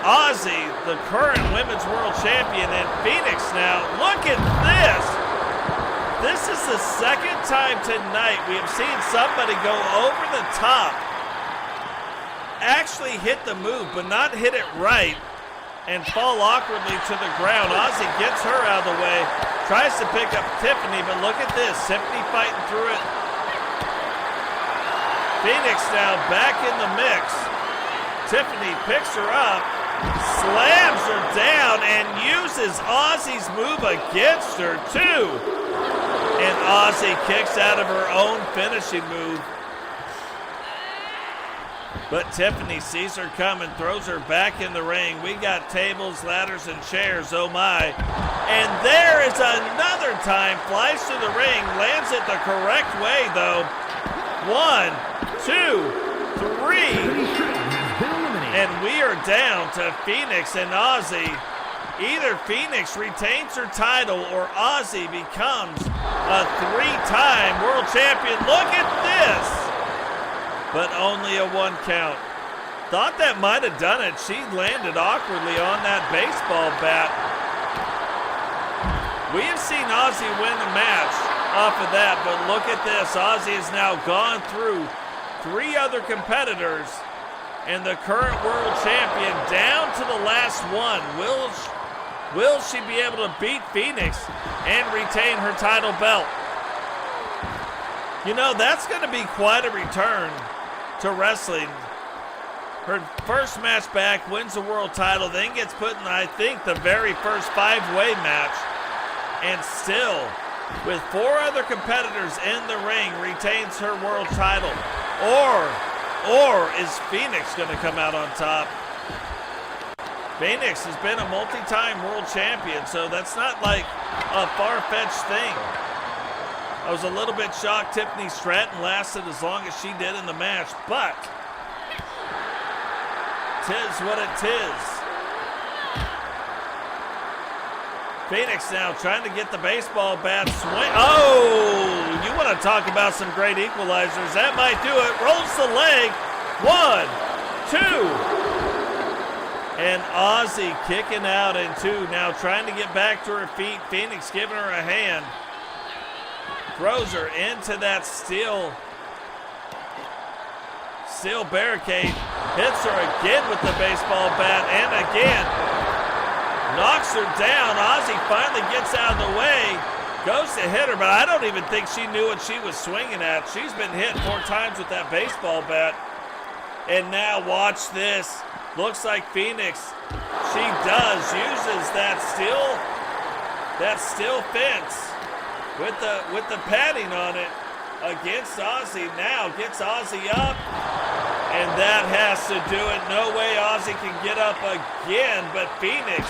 Ozzy, the current Women's World Champion, and Phoenix now. Look at this. This is the second time tonight we have seen somebody go over the top, actually hit the move, but not hit it right, and fall awkwardly to the ground. Ozzy gets her out of the way, tries to pick up Tiffany, but look at this. Tiffany fighting through it. Phoenix now back in the mix. Tiffany picks her up, slams her down, and uses Ozzy's move against her too. And Ozzy kicks out of her own finishing move. But Tiffany sees her coming, throws her back in the ring. We got tables, ladders, and chairs, oh my. And there is another time, flies to the ring, lands it the correct way though. 1, 2, 3. And we are down to Phoenix and Ozzy. Either Phoenix retains her title or Ozzy becomes a 3-time world champion. Look at this. But only a 1 count. Thought that might have done it. She landed awkwardly on that baseball bat. We have seen Ozzy win the match off of that, but look at this. Ozzy has now gone through 3 other competitors and the current world champion down to the last one. Will she be able to beat Phoenix and retain her title belt? You know, that's going to be quite a return to wrestling. Her first match back, wins the world title, then gets put in, I think, the very first 5-way match. And still, with 4 other competitors in the ring, retains her world title. Or is Phoenix going to come out on top? Phoenix has been a multi-time world champion, so that's not like a far-fetched thing. I was a little bit shocked Tiffany Stratton lasted as long as she did in the match, but tis what it tis. Phoenix now trying to get the baseball bat swing. Oh, you want to talk about some great equalizers. That might do it. Rolls the leg. 1, 2. And Ozzy kicking out in 2. Now trying to get back to her feet. Phoenix giving her a hand. Throws her into that steel barricade. Hits her again with the baseball bat. And again, knocks her down. Ozzy finally gets out of the way. Goes to hit her, but I don't even think she knew what she was swinging at. She's been hit 4 times with that baseball bat. And now watch this. Looks like Phoenix, she uses that steel fence with the padding on it against Ozzy. Now gets Ozzy up, and that has to do it. No way Ozzy can get up again, but Phoenix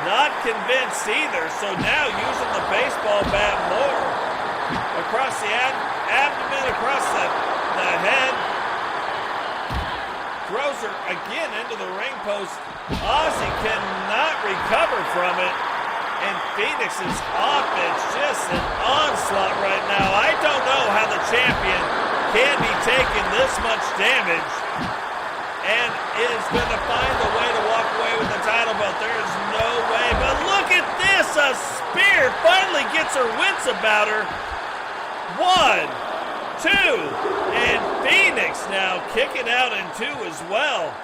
not convinced either. So now using the baseball bat more across the abdomen, across the head. Throws her again into the ring post. Ozzy cannot recover from it. And Phoenix's offense just an onslaught right now. I don't know how the champion can't be taking this much damage and is going to find a way to walk away with the title belt. There is no way. But look at this. A spear finally gets her wits about her. 1, 2, and Phoenix now kicking out in 2 as well.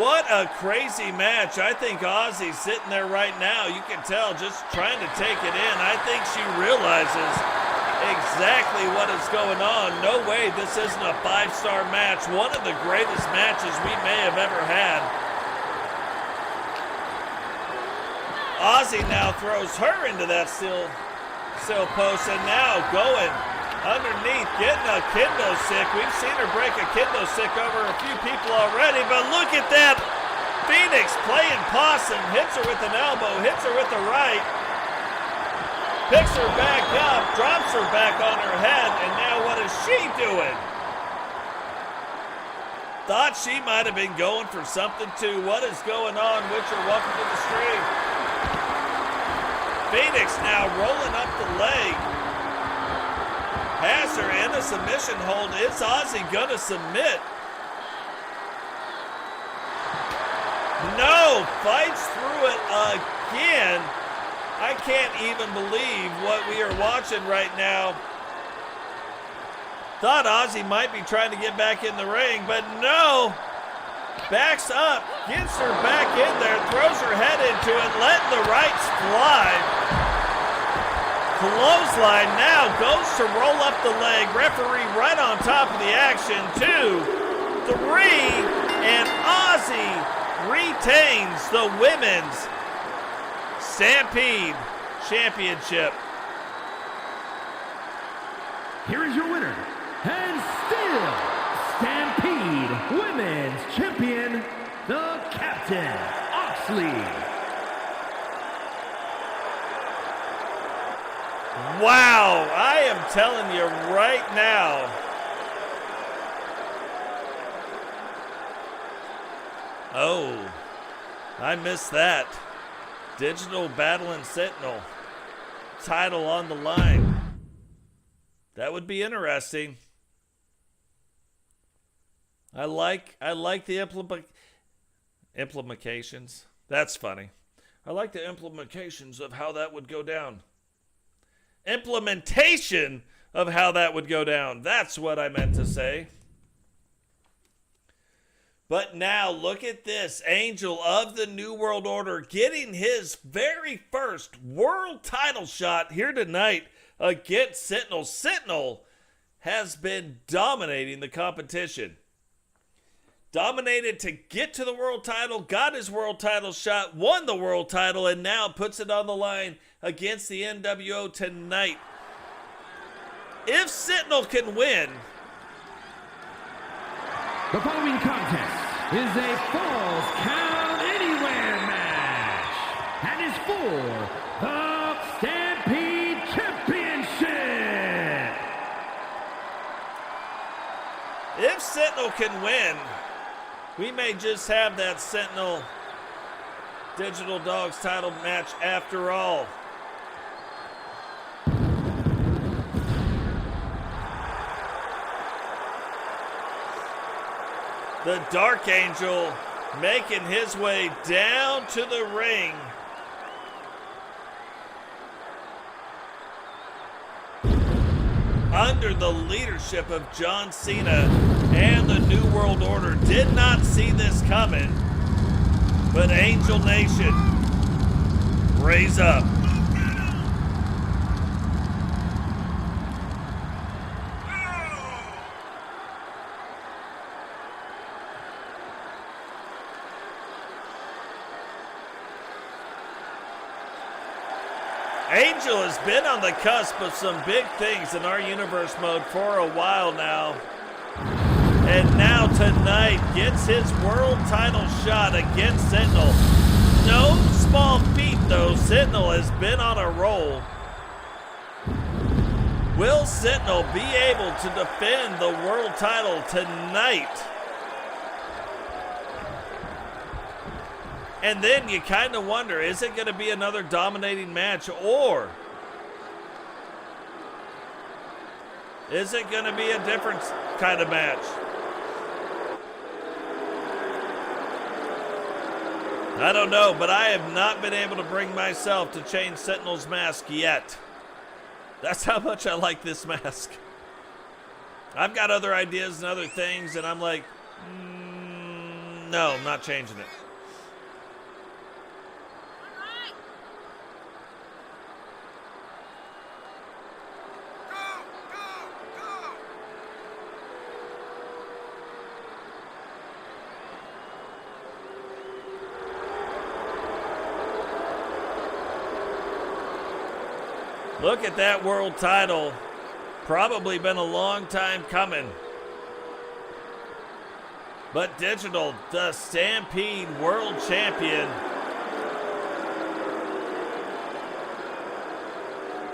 What a crazy match. I think Ozzy's sitting there right now. You can tell just trying to take it in. I think she realizes exactly what is going on. No way this isn't a 5-star match. One of the greatest matches we may have ever had. Ozzy now throws her into that steel post, and now going underneath, getting a kendo stick. We've seen her break a kendo stick over a few people already, but look at that. Phoenix playing possum, hits her with an elbow, hits her with the right, picks her back up, drops her back on her head, and now what is she doing? Thought she might have been going for something too. What is going on? Witcher, welcome to the stream. Phoenix now rolling up the leg. Has her in a submission hold. Is Ozzy gonna submit? No, fights through it again. I can't even believe what we are watching right now. Thought Ozzy might be trying to get back in the ring, but no. Backs up, gets her back in there, throws her head into it, letting the rights fly. Clothesline now goes to roll up the leg. Referee right on top of the action. 2, 3, and Ozzy retains the Women's Stampede Championship. Here is your winner, and still Stampede Women's Champion, the Captain, Oxley. Wow, I am telling you right now. Oh, I missed that. Digital battling Sentinel. Title on the line. That would be interesting. I like the implications. That's funny. I like the implications of how that would go down. Implementation of how that would go down. That's what I meant to say. But now look at this. Angel of the New World Order getting his very first world title shot here tonight against Sentinel. Sentinel has been dominating the competition. Dominated to get to the world title, got his world title shot, won the world title, and now puts it on the line against the NWO tonight. If Sentinel can win, the following contest is a Falls Count Anywhere match and is for the Stampede Championship. If Sentinel can win, we may just have that Sentinel Digital Dogs title match after all. The Dark Angel making his way down to the ring. Under the leadership of John Cena and the New World Order. Did not see this coming, but Angel Nation, raise up. Angel has been on the cusp of some big things in our universe mode for a while now. And now tonight gets his world title shot against Sentinel. No small feat though, Sentinel has been on a roll. Will Sentinel be able to defend the world title tonight? And then you kind of wonder, is it going to be another dominating match, or Is it going to be a different kind of match? I don't know, but I have not been able to bring myself to change Sentinel's mask yet. That's how much I like this mask. I've got other ideas and other things, and I'm like, no, I'm not changing it. Look at that world title. Probably been a long time coming. But Digital, the Stampede World Champion,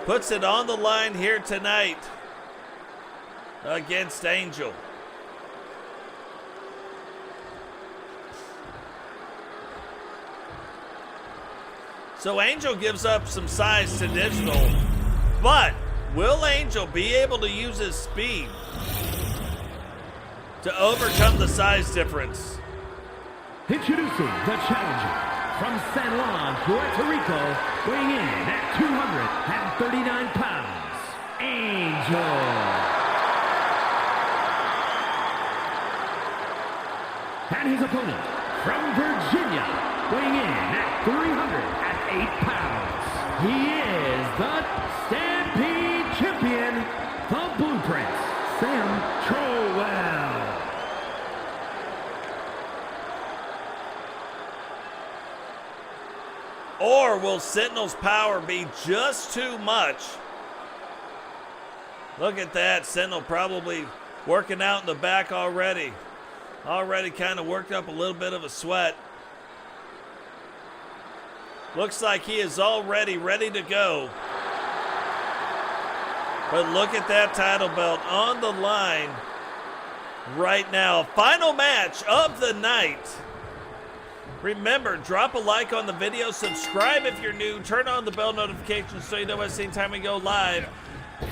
puts it on the line here tonight against Angel. So Angel gives up some size to Digital. But will Angel be able to use his speed to overcome the size difference? Introducing the challenger from San Juan, Puerto Rico, weighing in at 239 pounds, Angel. And his opponent from Virginia, weighing in at 308 pounds, he is the Stampede Champion, the Blueprint, Sam Trowell. Or will Sentinel's power be just too much? Look at that, Sentinel probably working out in the back already. Already kind of worked up a little bit of a sweat. Looks like he is already ready to go. But look at that title belt on the line right now. Final match of the night. Remember, drop a like on the video, subscribe if you're new, turn on the bell notifications so you know every time we go live.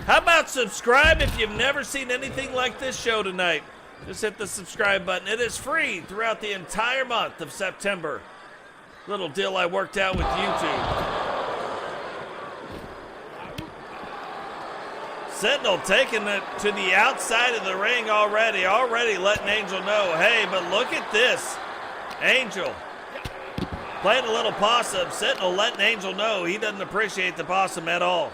How about subscribe if you've never seen anything like this show tonight? Just hit the subscribe button. It is free throughout the entire month of September. Little deal I worked out with YouTube. Sentinel taking it to the outside of the ring already letting Angel know, hey, but look at this. Angel playing a little possum. Sentinel letting Angel know he doesn't appreciate the possum at all.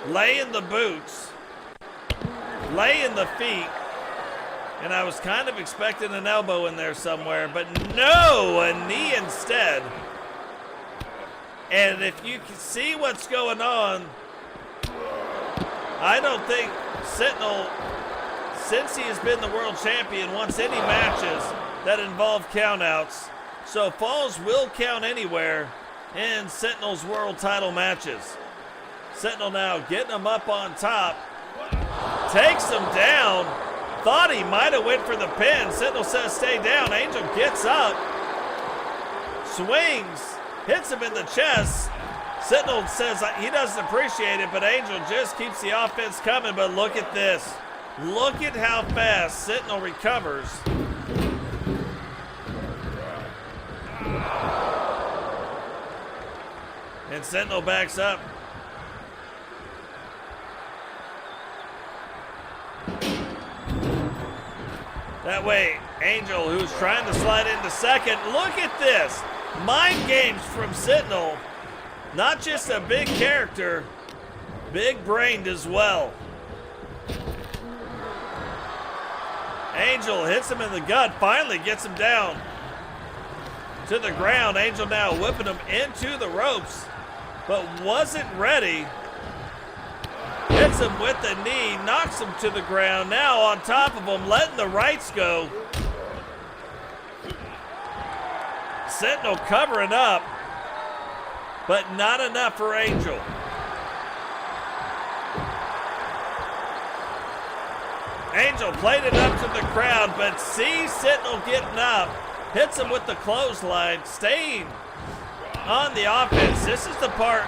Laying the boots, laying the feet, and I was kind of expecting an elbow in there somewhere, but no, a knee instead. And if you can see what's going on, I don't think Sentinel, since he has been the world champion, wants any matches that involve countouts. So falls will count anywhere in Sentinel's world title matches. Sentinel now getting him up on top, takes him down. Thought he might have went for the pin. Sentinel says stay down. Angel gets up, swings, hits him in the chest. Sentinel says he doesn't appreciate it, but Angel just keeps the offense coming. But look at this. Look at how fast Sentinel recovers. And Sentinel backs up. That way, Angel, who's trying to slide into second. Look at this. Mind games from Sentinel. Not just a big character, big-brained as well. Angel hits him in the gut, finally gets him down to the ground. Angel now whipping him into the ropes, but wasn't ready. Hits him with the knee, knocks him to the ground. Now on top of him, letting the rights go. Sentinel covering up, but not enough for Angel. Angel played it up to the crowd, but sees Sentinel getting up, hits him with the clothesline, staying on the offense. This is the part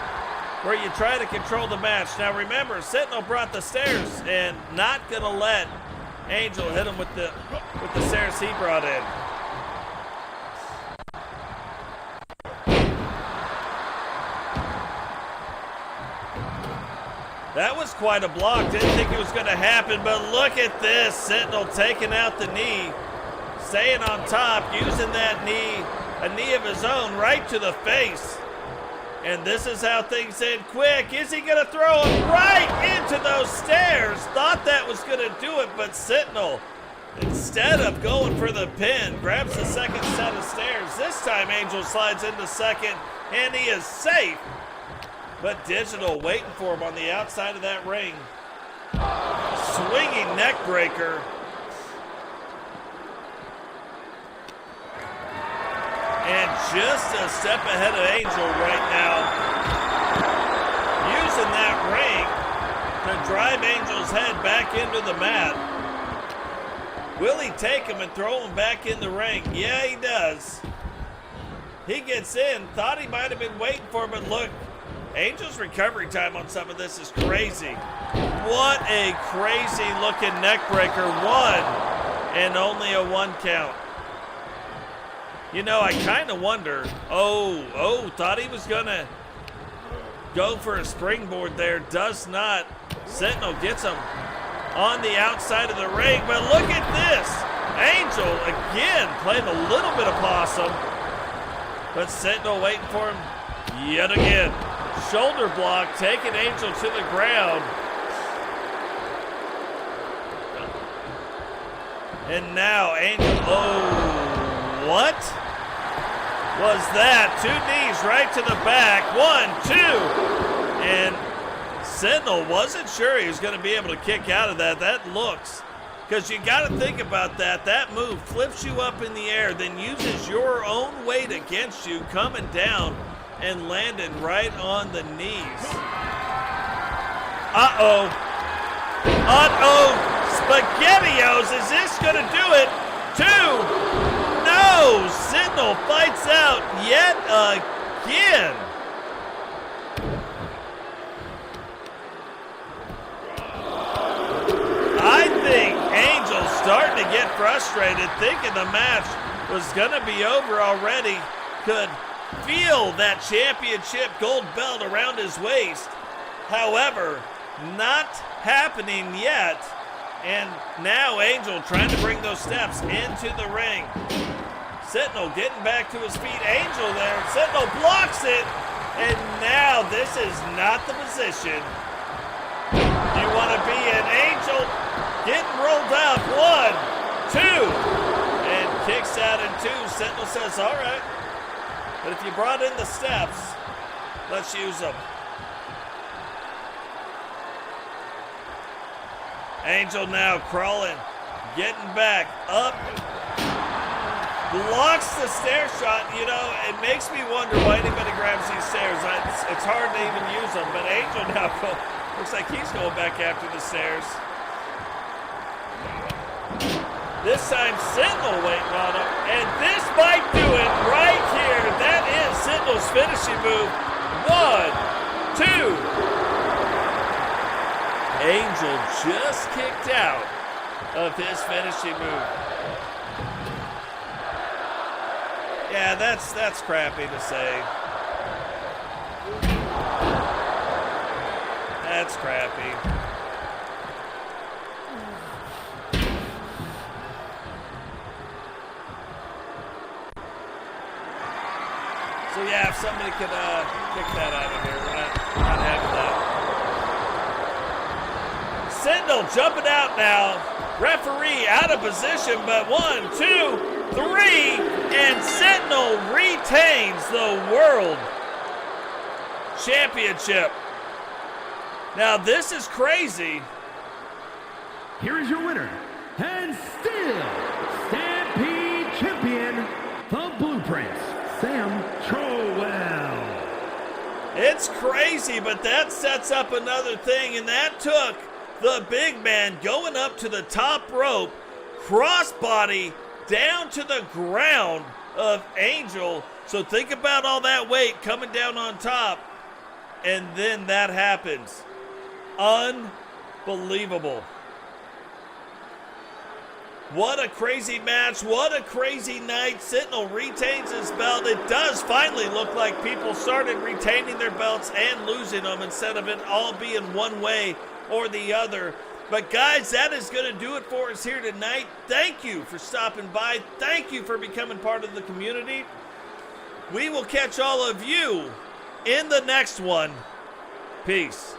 where you try to control the match. Now remember, Sentinel brought the stairs and not gonna let Angel hit him with the stairs he brought in. That was quite a block. Didn't think it was going to happen, but look at this. Sentinel taking out the knee, staying on top, using that knee, a knee of his own, right to the face. And this is how things end quick. Is he going to throw him right into those stairs? Thought that was going to do it, but Sentinel, instead of going for the pin, grabs the second set of stairs. This time Angel slides into second, and he is safe. But Digital waiting for him on the outside of that ring. Swinging neck breaker. And just a step ahead of Angel right now. Using that ring to drive Angel's head back into the mat. Will he take him and throw him back in the ring? Yeah, he does. He gets in. Thought he might have been waiting for him, but look. Angel's recovery time on some of this is crazy. What a crazy looking neck breaker. One and only a 1 count. You know, I kind of wonder, thought he was gonna go for a springboard there. Does not. Sentinel gets him on the outside of the ring, but look at this. Angel again playing a little bit of possum, but Sentinel waiting for him yet again. Shoulder block, taking Angel to the ground. And now Angel, what was that? 2 knees right to the back. 1, 2. And Sentinel wasn't sure he was going to be able to kick out of that. That looks, because you got to think about that. That move flips you up in the air, then uses your own weight against you, coming down and landing right on the knees. Uh-oh. SpaghettiOs, is this gonna do it? 2. No, Sentinel fights out yet again. I think Angel's starting to get frustrated, thinking the match was gonna be over already. Could feel that championship gold belt around his waist. However, not happening yet. And now Angel trying to bring those steps into the ring. Sentinel getting back to his feet. Angel there. Sentinel blocks it. And now this is not the position you want to be in. Angel getting rolled up. 1, 2. And kicks out in 2. Sentinel says, all right. But if you brought in the steps, let's use them. Angel now crawling, getting back, up, blocks the stair shot. You know, it makes me wonder why anybody grabs these stairs. It's hard to even use them, but Angel now looks like he's going back after the stairs. This time Sentinel waiting on him, and this might do it right here. That is Sentinel's finishing move. 1, 2. Angel just kicked out of his finishing move. Yeah, that's crappy to say. That's crappy. So yeah, if somebody could kick that out of here, we're not having that. Sentinel jumping out now. Referee out of position, but 1, 2, 3, and Sentinel retains the World Championship. Now this is crazy. Here is your winner, and still Stampede champion, the Blueprints, Sam Trowell. It's crazy, but that sets up another thing, and that took the big man going up to the top rope, crossbody down to the ground of Angel. So think about all that weight coming down on top. and then that happens. Unbelievable. What a crazy match. What a crazy night. Sentinel retains his belt. It does finally look like people started retaining their belts and losing them instead of it all being one way or the other. But guys, that is going to do it for us here tonight. Thank you for stopping by. Thank you for becoming part of the community. We will catch all of you in the next one. Peace.